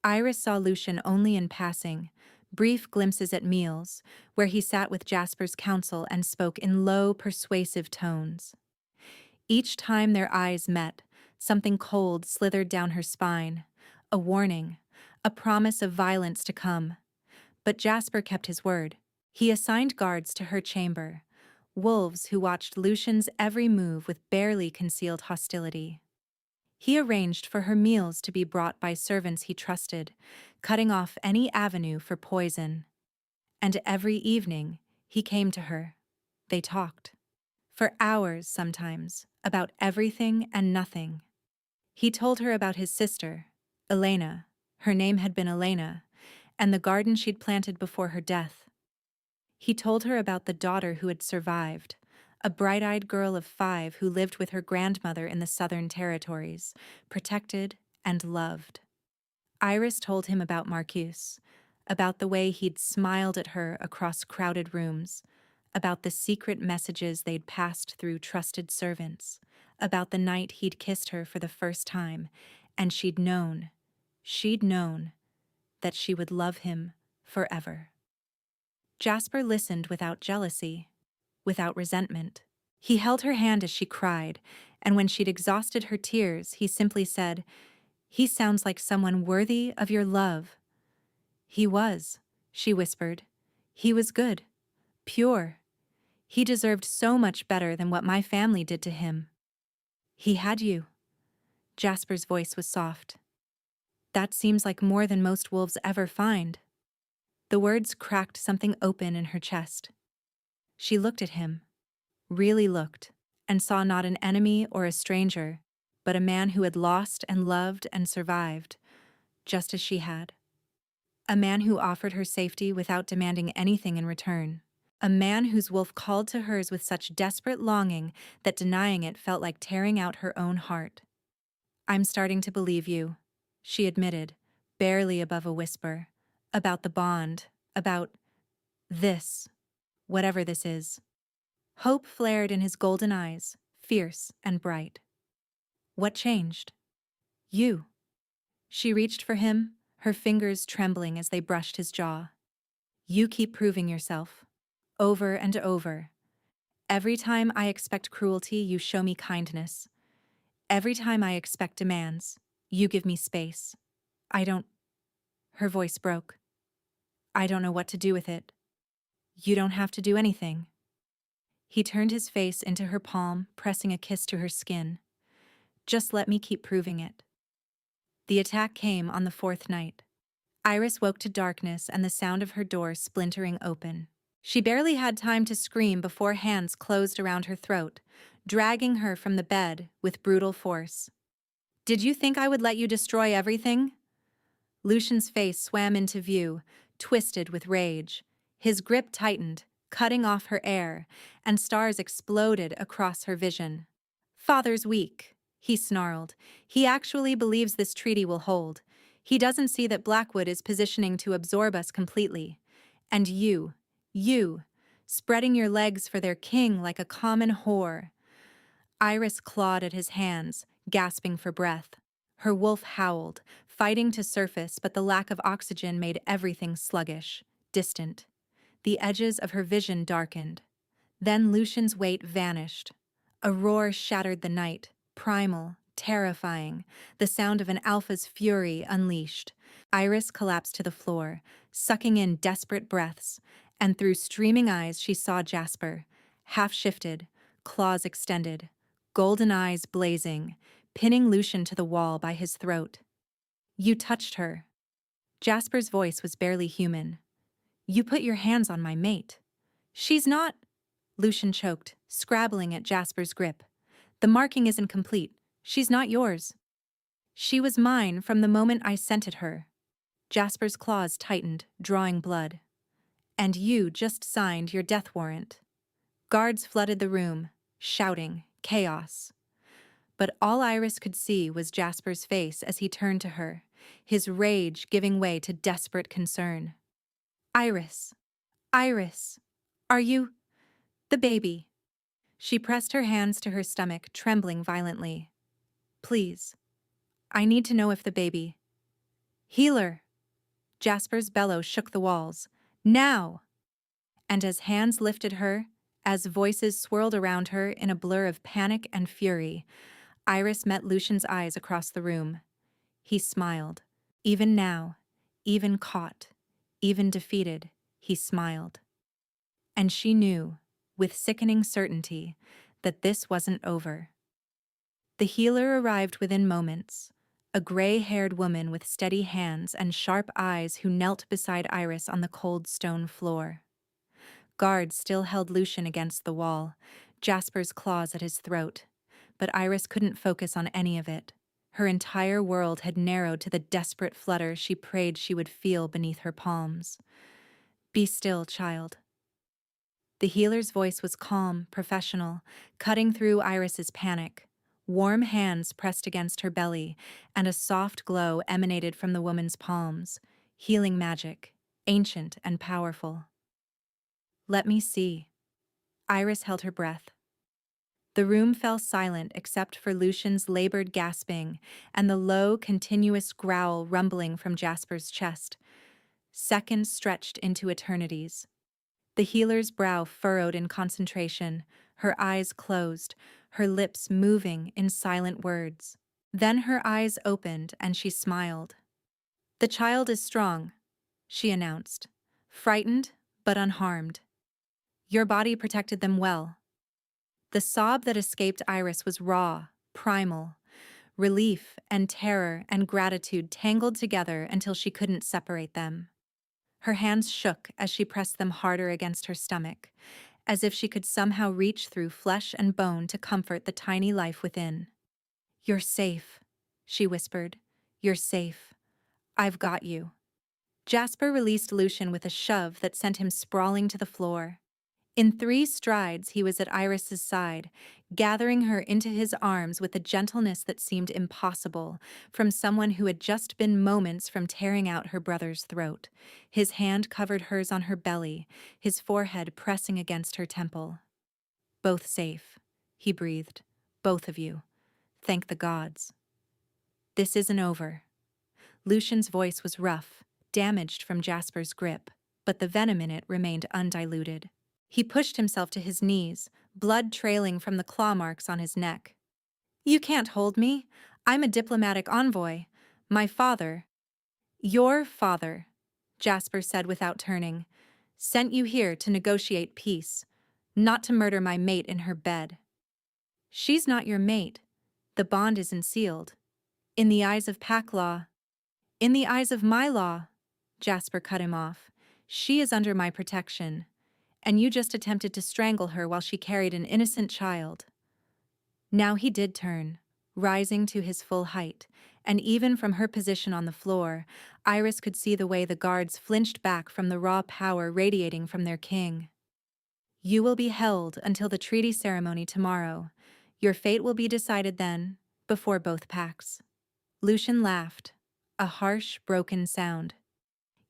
Speaker 1: Iris saw Lucian only in passing, brief glimpses at meals, where he sat with Jasper's counsel and spoke in low, persuasive tones. Each time their eyes met, something cold slithered down her spine, a warning, a promise of violence to come. But Jasper kept his word. He assigned guards to her chamber, wolves who watched Lucian's every move with barely concealed hostility. He arranged for her meals to be brought by servants he trusted, cutting off any avenue for poison. And every evening, he came to her. They talked. For hours, sometimes, about everything and nothing. He told her about his sister, Elena. Her name had been Elena, and the garden she'd planted before her death. He told her about the daughter who had survived, a bright-eyed girl of 5 who lived with her grandmother in the Southern Territories, protected and loved. Iris told him about Marcus, about the way he'd smiled at her across crowded rooms, about the secret messages they'd passed through trusted servants, about the night he'd kissed her for the first time, and she'd known that she would love him forever. Jasper listened without jealousy, without resentment. He held her hand as she cried, and when she'd exhausted her tears, he simply said, "He sounds like someone worthy of your love." "He was," she whispered. "He was good, pure. He deserved so much better than what my family did to him." "He had you." Jasper's voice was soft. "That seems like more than most wolves ever find." The words cracked something open in her chest. She looked at him, really looked, and saw not an enemy or a stranger, but a man who had lost and loved and survived, just as she had. A man who offered her safety without demanding anything in return. A man whose wolf called to hers with such desperate longing that denying it felt like tearing out her own heart. "I'm starting to believe you," she admitted, barely above a whisper, "about the bond, about this, whatever this is." Hope flared in his golden eyes, fierce and bright. "What changed?" "You." She reached for him, her fingers trembling as they brushed his jaw. "You keep proving yourself. Over and over. Every time I expect cruelty, you show me kindness. Every time I expect demands, you give me space. I don't—" Her voice broke. "I don't know what to do with it." "You don't have to do anything." He turned his face into her palm, pressing a kiss to her skin. "Just let me keep proving it." The attack came on the 4th night. Iris woke to darkness and the sound of her door splintering open. She barely had time to scream before hands closed around her throat, dragging her from the bed with brutal force. "Did you think I would let you destroy everything?" Lucian's face swam into view, twisted with rage. His grip tightened, cutting off her air, and stars exploded across her vision. "Father's weak," he snarled. "He actually believes this treaty will hold. He doesn't see that Blackwood is positioning to absorb us completely. And you, spreading your legs for their king like a common whore." Iris clawed at his hands, gasping for breath. Her wolf howled, fighting to surface, but the lack of oxygen made everything sluggish, distant. The edges of her vision darkened. Then Lucian's weight vanished. A roar shattered the night, primal, terrifying, the sound of an alpha's fury unleashed. Iris collapsed to the floor, sucking in desperate breaths, and through streaming eyes she saw Jasper, half-shifted, claws extended, golden eyes blazing, pinning Lucian to the wall by his throat. "You touched her." Jasper's voice was barely human. "You put your hands on my mate." "She's not—" Lucian choked, scrabbling at Jasper's grip. "The marking isn't complete. She's not yours." "She was mine from the moment I scented her." Jasper's claws tightened, drawing blood. "And you just signed your death warrant." Guards flooded the room, shouting, chaos. But all Iris could see was Jasper's face as he turned to her, his rage giving way to desperate concern. "Iris, Iris, are you the baby?" She pressed her hands to her stomach, trembling violently. Please. I need to know if the baby. Healer! Jasper's bellow shook the walls. Now! And as hands lifted her, as voices swirled around her in a blur of panic and fury, Iris met Lucian's eyes across the room. He smiled. Even now, even caught, even defeated, he smiled. And she knew, with sickening certainty, that this wasn't over. The healer arrived within moments, a gray-haired woman with steady hands and sharp eyes who knelt beside Iris on the cold stone floor. Guards still held Lucian against the wall, Jasper's claws at his throat, but Iris couldn't focus on any of it. Her entire world had narrowed to the desperate flutter she prayed she would feel beneath her palms. Be still, child. The healer's voice was calm, professional, cutting through Iris's panic. Warm hands pressed against her belly, and a soft glow emanated from the woman's palms. Healing magic, ancient and powerful. Let me see. Iris held her breath. The room fell silent except for Lucian's labored gasping and the low, continuous growl rumbling from Jasper's chest. Seconds stretched into eternities. The healer's brow furrowed in concentration, her eyes closed, her lips moving in silent words. Then her eyes opened and she smiled. The child is strong, she announced, frightened but unharmed. Your body protected them well. The sob that escaped Iris was raw, primal. Relief and terror and gratitude tangled together until she couldn't separate them. Her hands shook as she pressed them harder against her stomach, as if she could somehow reach through flesh and bone to comfort the tiny life within. You're safe, she whispered. You're safe. I've got you. Jasper released Lucian with a shove that sent him sprawling to the floor. In 3 strides, he was at Iris's side, gathering her into his arms with a gentleness that seemed impossible, from someone who had just been moments from tearing out her brother's throat. His hand covered hers on her belly, his forehead pressing against her temple. Both safe, he breathed. Both of you. Thank the gods. This isn't over. Lucian's voice was rough, damaged from Jasper's grip, but the venom in it remained undiluted. He pushed himself to his knees, blood trailing from the claw marks on his neck. You can't hold me. I'm a diplomatic envoy. My father, your father, Jasper said without turning, sent you here to negotiate peace, not to murder my mate in her bed. She's not your mate. The bond isn't sealed. In the eyes of pack law. In the eyes of my law, Jasper cut him off. She is under my protection. And you just attempted to strangle her while she carried an innocent child. Now he did turn, rising to his full height, and even from her position on the floor, Iris could see the way the guards flinched back from the raw power radiating from their king. You will be held until the treaty ceremony tomorrow. Your fate will be decided then, before both packs. Lucian laughed, a harsh, broken sound.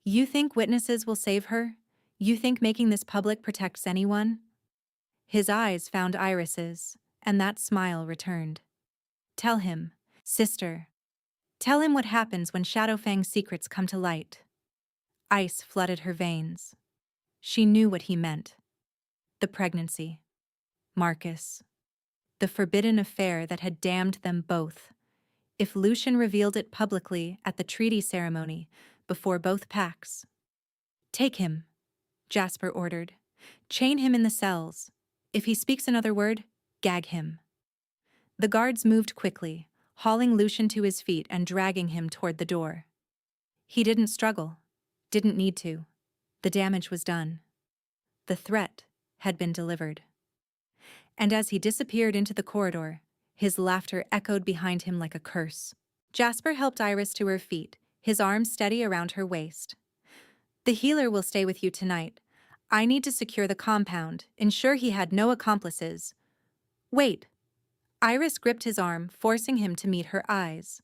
Speaker 1: You think witnesses will save her? You think making this public protects anyone? His eyes found Iris's, and that smile returned. Tell him, sister. Tell him what happens when Shadowfang's secrets come to light. Ice flooded her veins. She knew what he meant. The pregnancy. Marcus. The forbidden affair that had damned them both. If Lucian revealed it publicly at the treaty ceremony, before both packs. Take him, Jasper ordered. Chain him in the cells. If he speaks another word, gag him. The guards moved quickly, hauling Lucian to his feet and dragging him toward the door. He didn't struggle. Didn't need to. The damage was done. The threat had been delivered. And as he disappeared into the corridor, his laughter echoed behind him like a curse. Jasper helped Iris to her feet, his arms steady around her waist. The healer will stay with you tonight. I need to secure the compound, ensure he had no accomplices. Wait. Iris gripped his arm, forcing him to meet her eyes.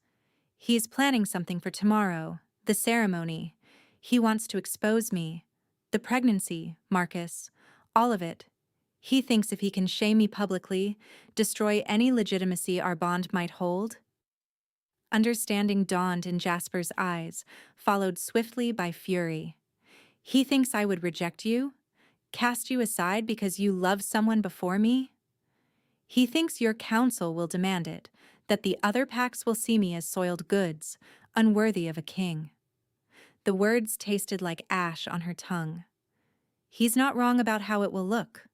Speaker 1: He's planning something for tomorrow, the ceremony. He wants to expose me. The pregnancy, Marcus. All of it. He thinks if he can shame me publicly, destroy any legitimacy our bond might hold, Understanding dawned in Jasper's eyes, followed swiftly by fury. He thinks I would reject you? Cast you aside because you love someone before me? He thinks your council will demand it, that the other packs will see me as soiled goods, unworthy of a king. The words tasted like ash on her tongue. He's not wrong about how it will look.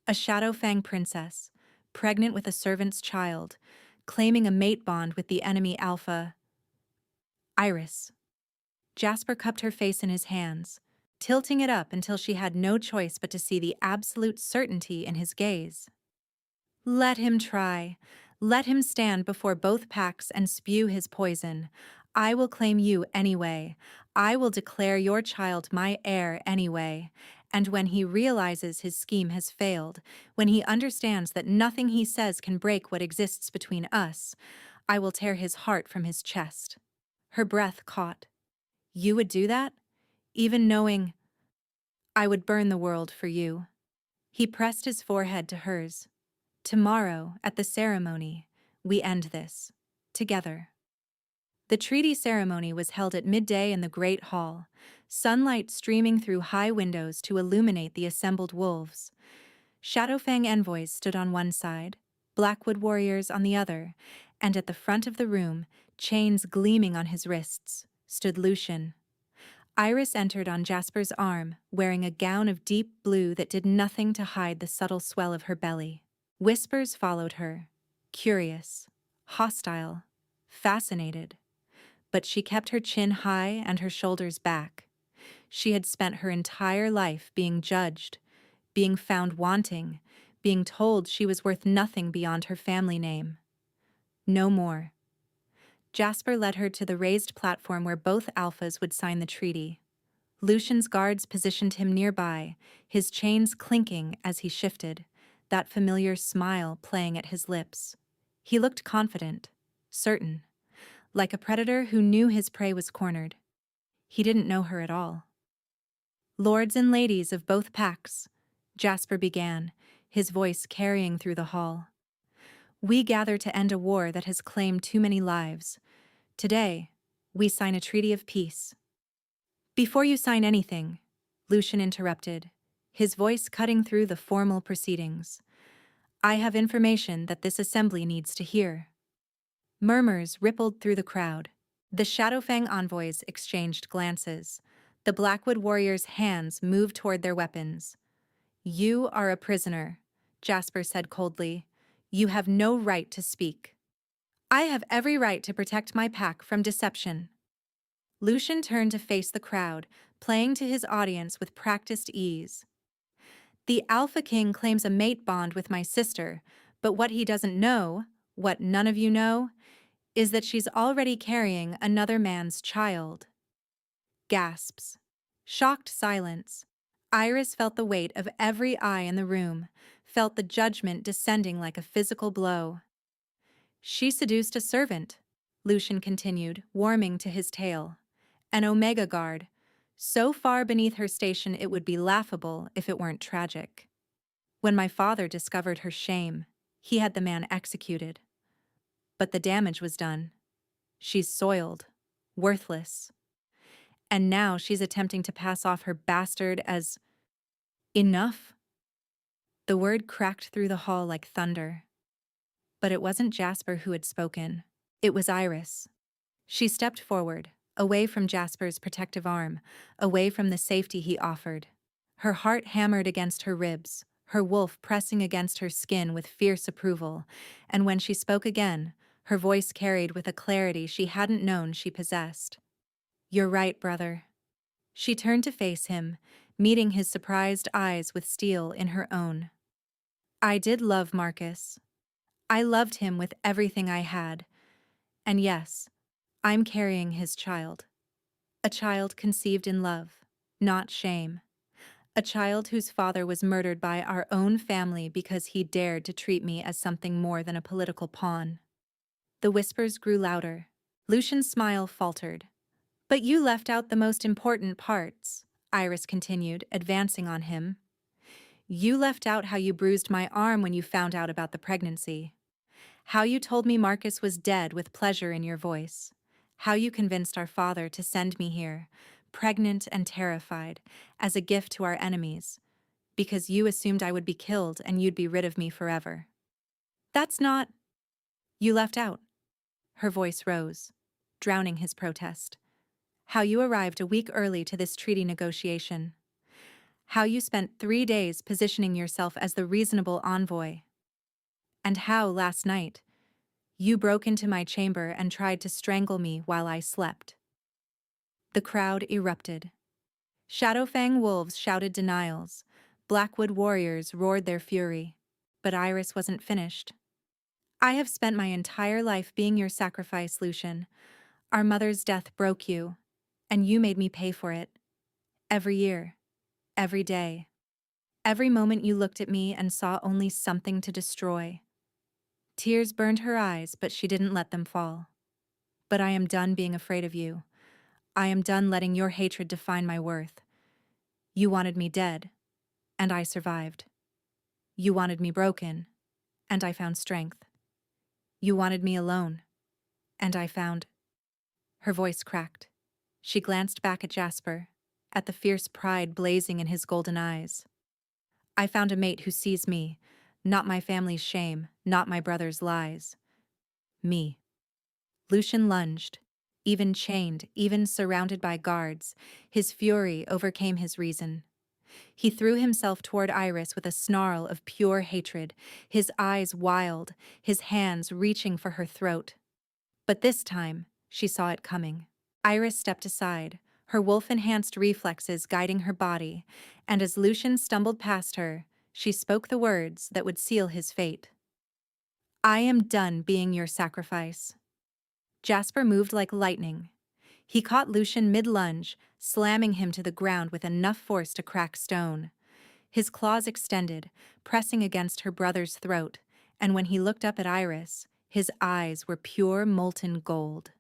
Speaker 1: A Shadowfang princess, pregnant with a servant's child, claiming a mate bond with the enemy Alpha. Iris. Jasper cupped her face in his hands, tilting it up until she had no choice but to see the absolute certainty in his gaze. Let him try. Let him stand before both packs and spew his poison. I will claim you anyway. I will declare your child my heir anyway. And when he realizes his scheme has failed, when he understands that nothing he says can break what exists between us, I will tear his heart from his chest. Her breath caught. You would do that? Even knowing I would burn the world for you. He pressed his forehead to hers. Tomorrow, at the ceremony, we end this. Together. The treaty ceremony was held at midday in the Great Hall, sunlight streaming through high windows to illuminate the assembled wolves. Shadowfang envoys stood on one side, Blackwood warriors on the other, and at the front of the room, chains gleaming on his wrists, stood Lucian. Iris entered on Jasper's arm, wearing a gown of deep blue that did nothing to hide the subtle swell of her belly. Whispers followed her, curious, hostile, fascinated. But she kept her chin high and her shoulders back. She had spent her entire life being judged, being found wanting, being told she was worth nothing beyond her family name. No more. Jasper led her to the raised platform where both alphas would sign the treaty. Lucian's guards positioned him nearby, his chains clinking as he shifted, that familiar smile playing at his lips. He looked confident, certain, like a predator who knew his prey was cornered. He didn't know her at all. Lords and ladies of both packs, Jasper began, his voice carrying through the hall. We gather to end a war that has claimed too many lives. Today, we sign a treaty of peace. Before you sign anything, Lucian interrupted, his voice cutting through the formal proceedings. I have information that this assembly needs to hear. Murmurs rippled through the crowd. The Shadowfang envoys exchanged glances. The Blackwood warriors' hands moved toward their weapons. You are a prisoner, Jasper said coldly. You have no right to speak. I have every right to protect my pack from deception. Lucian turned to face the crowd, playing to his audience with practiced ease. The Alpha King claims a mate bond with my sister, but what he doesn't know, what none of you know, is that she's already carrying another man's child. Gasps. Shocked silence. Iris felt the weight of every eye in the room, felt the judgment descending like a physical blow. She seduced a servant, Lucian continued, warming to his tale. An Omega guard, so far beneath her station it would be laughable if it weren't tragic. When my father discovered her shame, he had the man executed. But the damage was done. She's soiled, worthless. And now she's attempting to pass off her bastard as enough. The word cracked through the hall like thunder. But it wasn't Jasper who had spoken. It was Iris. She stepped forward, away from Jasper's protective arm, away from the safety he offered. Her heart hammered against her ribs, her wolf pressing against her skin with fierce approval, and when she spoke again, her voice carried with a clarity she hadn't known she possessed. You're right, brother. She turned to face him, meeting his surprised eyes with steel in her own. I did love Marcus. I loved him with everything I had. And yes, I'm carrying his child. A child conceived in love, not shame. A child whose father was murdered by our own family because he dared to treat me as something more than a political pawn. The whispers grew louder. Lucian's smile faltered. But you left out the most important parts, Iris continued, advancing on him. You left out how you bruised my arm when you found out about the pregnancy. How you told me Marcus was dead with pleasure in your voice. How you convinced our father to send me here, pregnant and terrified, as a gift to our enemies, because you assumed I would be killed and you'd be rid of me forever. That's not. You left out. Her voice rose, drowning his protest. How you arrived a week early to this treaty negotiation. How you spent 3 days positioning yourself as the reasonable envoy. And how, last night, you broke into my chamber and tried to strangle me while I slept. The crowd erupted. Shadowfang wolves shouted denials. Blackwood warriors roared their fury. But Iris wasn't finished. I have spent my entire life being your sacrifice, Lucian. Our mother's death broke you, and you made me pay for it. Every year, every day. Every moment you looked at me and saw only something to destroy. Tears burned her eyes, but she didn't let them fall. But I am done being afraid of you. I am done letting your hatred define my worth. You wanted me dead, and I survived. You wanted me broken, and I found strength. You wanted me alone, and I found. Her voice cracked. She glanced back at Jasper, at the fierce pride blazing in his golden eyes. I found a mate who sees me, not my family's shame, not my brother's lies. Me. Lucian lunged, even chained, even surrounded by guards. His fury overcame his reason. He threw himself toward Iris with a snarl of pure hatred, his eyes wild, his hands reaching for her throat. But this time, she saw it coming. Iris stepped aside, her wolf-enhanced reflexes guiding her body, and as Lucian stumbled past her, she spoke the words that would seal his fate. I am done being your sacrifice. Jasper moved like lightning. He caught Lucian mid-lunge, slamming him to the ground with enough force to crack stone. His claws extended, pressing against her brother's throat, and when he looked up at Iris, his eyes were pure molten gold.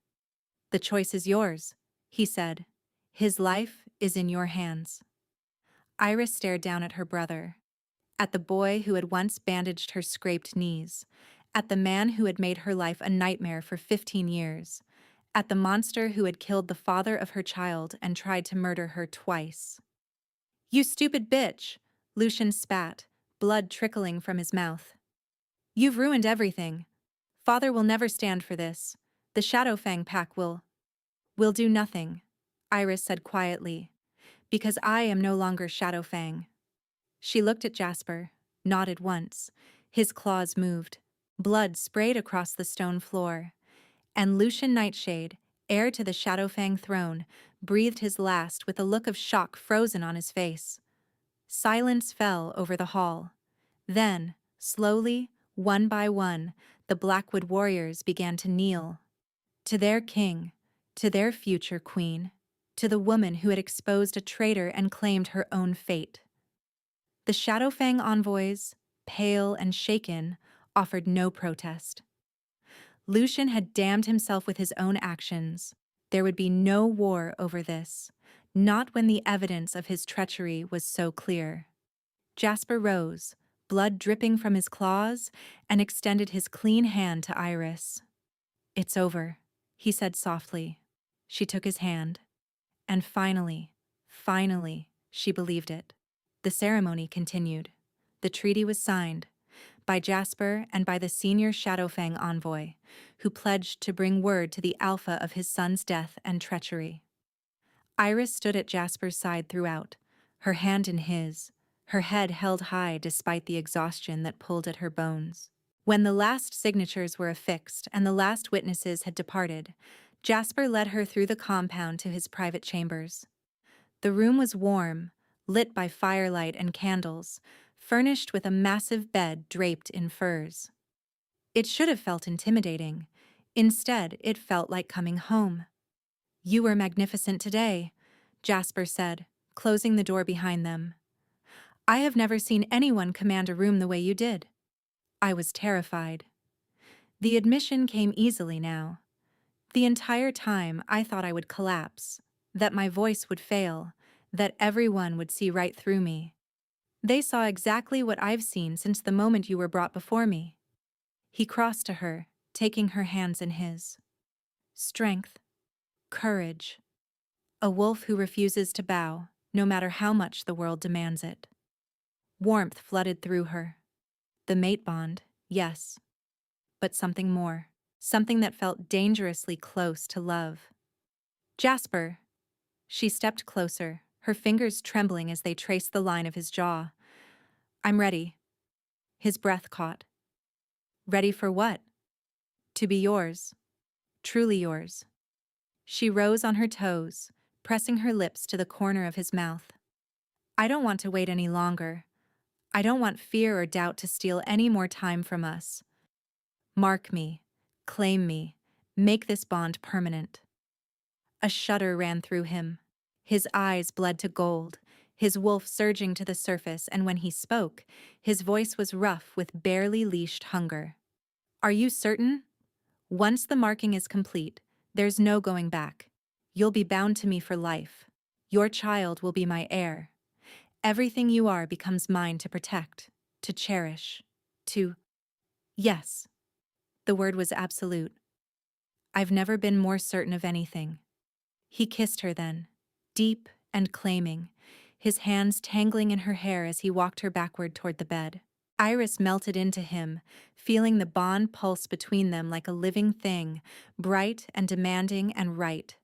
Speaker 1: The choice is yours, he said. His life is in your hands. Iris stared down at her brother, at the boy who had once bandaged her scraped knees, at the man who had made her life a nightmare for 15 years, at the monster who had killed the father of her child and tried to murder her twice. You stupid bitch, Lucian spat, blood trickling from his mouth. You've ruined everything. Father will never stand for this. The Shadowfang pack will do nothing, Iris said quietly, because I am no longer Shadowfang. She looked at Jasper, nodded once. His claws moved. Blood sprayed across the stone floor. And Lucian Nightshade, heir to the Shadowfang throne, breathed his last with a look of shock frozen on his face. Silence fell over the hall. Then, slowly, one by one, the Blackwood warriors began to kneel. To their king, to their future queen, to the woman who had exposed a traitor and claimed her own fate. The Shadowfang envoys, pale and shaken, offered no protest. Lucian had damned himself with his own actions. There would be no war over this, not when the evidence of his treachery was so clear. Jasper rose, blood dripping from his claws, and extended his clean hand to Iris. It's over, he said softly. She took his hand. And finally, she believed it. The ceremony continued. The treaty was signed, by Jasper and by the senior Shadowfang envoy, who pledged to bring word to the Alpha of his son's death and treachery. Iris stood at Jasper's side throughout, her hand in his, her head held high despite the exhaustion that pulled at her bones. When the last signatures were affixed and the last witnesses had departed, Jasper led her through the compound to his private chambers. The room was warm, lit by firelight and candles, furnished with a massive bed draped in furs. It should have felt intimidating. Instead, it felt like coming home. You were magnificent today, Jasper said, closing the door behind them. I have never seen anyone command a room the way you did. I was terrified. The admission came easily now. The entire time I thought I would collapse, that my voice would fail, that everyone would see right through me. They saw exactly what I've seen since the moment you were brought before me. He crossed to her, taking her hands in his. Strength, courage. A wolf who refuses to bow, no matter how much the world demands it. Warmth flooded through her. The mate bond, yes, but something more. Something that felt dangerously close to love. Jasper. She stepped closer, her fingers trembling as they traced the line of his jaw. I'm ready. His breath caught. Ready for what? To be yours. Truly yours. She rose on her toes, pressing her lips to the corner of his mouth. I don't want to wait any longer. I don't want fear or doubt to steal any more time from us. Mark me. Claim me. Make this bond permanent. A shudder ran through him. His eyes bled to gold, his wolf surging to the surface, and when he spoke, his voice was rough with barely leashed hunger. Are you certain? Once the marking is complete, there's no going back. You'll be bound to me for life. Your child will be my heir. Everything you are becomes mine to protect, to cherish, to... Yes. The word was absolute. I've never been more certain of anything. He kissed her then, deep and claiming, his hands tangling in her hair as he walked her backward toward the bed. Iris melted into him, feeling the bond pulse between them like a living thing, bright and demanding and right.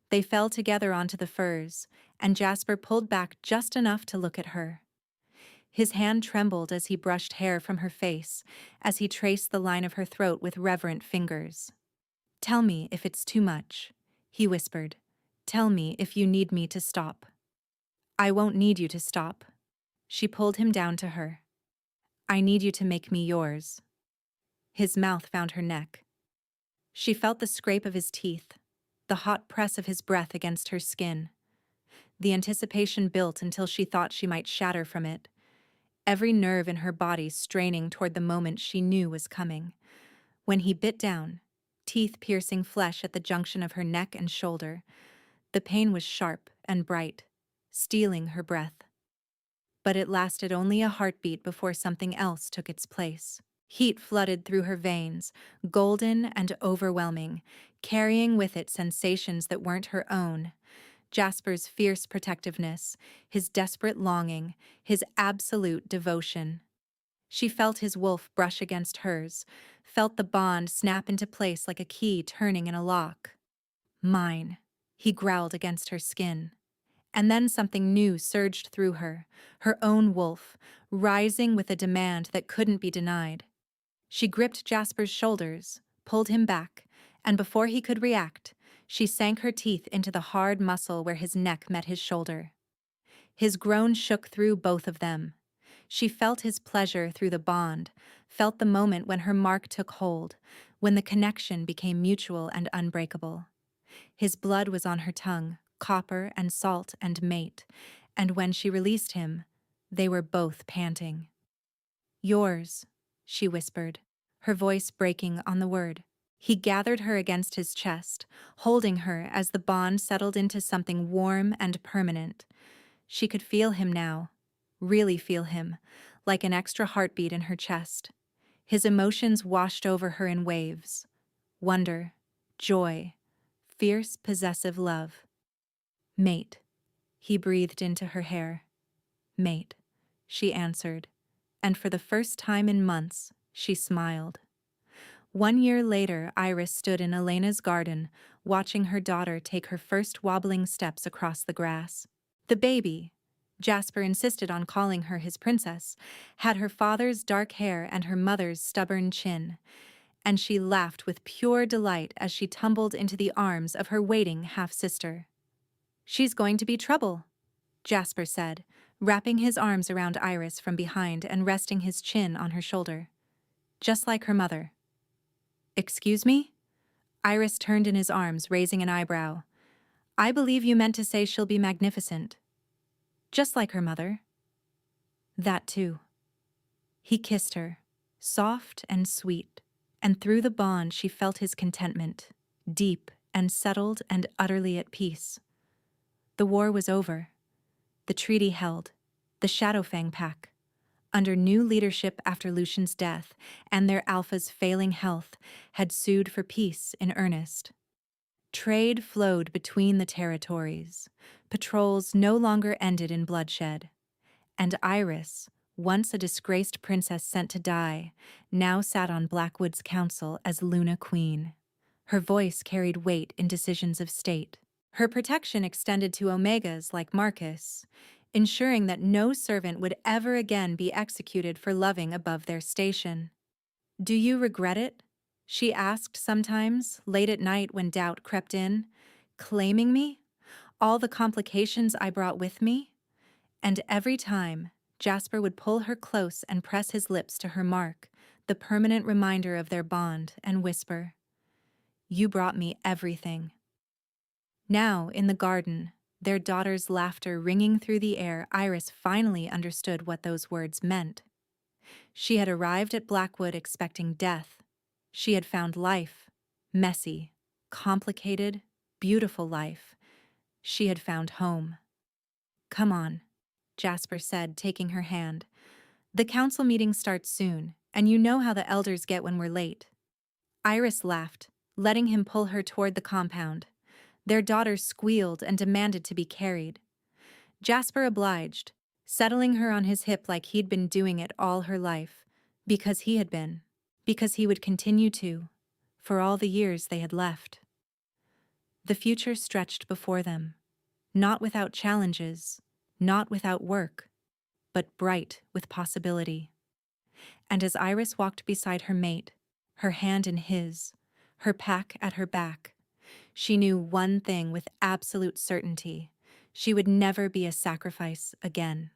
Speaker 1: They fell together onto the furs, and Jasper pulled back just enough to look at her. His hand trembled as he brushed hair from her face, as he traced the line of her throat with reverent fingers. Tell me if it's too much, he whispered. Tell me if you need me to stop. I won't need you to stop. She pulled him down to her. I need you to make me yours. His mouth found her neck. She felt the scrape of his teeth, the hot press of his breath against her skin. The anticipation built until she thought she might shatter from it, every nerve in her body straining toward the moment she knew was coming. When he bit down, teeth piercing flesh at the junction of her neck and shoulder, the pain was sharp and bright, stealing her breath. But it lasted only a heartbeat before something else took its place. Heat flooded through her veins, golden and overwhelming, carrying with it sensations that weren't her own. Jasper's fierce protectiveness, his desperate longing, his absolute devotion. She felt his wolf brush against hers, felt the bond snap into place like a key turning in a lock. Mine, he growled against her skin. And then something new surged through her own wolf, rising with a demand that couldn't be denied. She gripped Jasper's shoulders, pulled him back, and before he could react, she sank her teeth into the hard muscle where his neck met his shoulder. His groan shook through both of them. She felt his pleasure through the bond, felt the moment when her mark took hold, when the connection became mutual and unbreakable. His blood was on her tongue, copper and salt and mate, and when she released him, they were both panting. Yours, she whispered, her voice breaking on the word. He gathered her against his chest, holding her as the bond settled into something warm and permanent. She could feel him now, really feel him, like an extra heartbeat in her chest. His emotions washed over her in waves. Wonder, joy, fierce, possessive love. Mate, he breathed into her hair. Mate, she answered, and for the first time in months, she smiled. 1 year later, Iris stood in Elena's garden, watching her daughter take her first wobbling steps across the grass. The baby, Jasper insisted on calling her his princess, had her father's dark hair and her mother's stubborn chin, and she laughed with pure delight as she tumbled into the arms of her waiting half-sister. She's going to be trouble, Jasper said, wrapping his arms around Iris from behind and resting his chin on her shoulder. Just like her mother. Excuse me? Iris turned in his arms, raising an eyebrow. I believe you meant to say she'll be magnificent. Just like her mother. That too. He kissed her, soft and sweet, and through the bond she felt his contentment, deep and settled and utterly at peace. The war was over. The treaty held. The Shadowfang pack. under new leadership after Lucian's death and their alpha's failing health, had sued for peace in earnest. Trade flowed between the territories. Patrols no longer ended in bloodshed. And Iris, once a disgraced princess sent to die, now sat on Blackwood's council as Luna Queen. Her voice carried weight in decisions of state. Her protection extended to Omegas like Marcus, ensuring that no servant would ever again be executed for loving above their station. "Do you regret it?" she asked sometimes, late at night when doubt crept in. "Claiming me? All the complications I brought with me?" And every time, Jasper would pull her close and press his lips to her mark, the permanent reminder of their bond, and whisper, "You brought me everything." Now, in the garden, their daughter's laughter ringing through the air, Iris finally understood what those words meant. She had arrived at Blackwood expecting death. She had found life, messy, complicated, beautiful life. She had found home. "Come on," Jasper said, taking her hand. "The council meeting starts soon, and you know how the elders get when we're late." Iris laughed, letting him pull her toward the compound. Their daughter squealed and demanded to be carried. Jasper obliged, settling her on his hip like he'd been doing it all her life, because he had been, because he would continue to, for all the years they had left. The future stretched before them, not without challenges, not without work, but bright with possibility. And as Iris walked beside her mate, her hand in his, her pack at her back, she knew one thing with absolute certainty: she would never be a sacrifice again.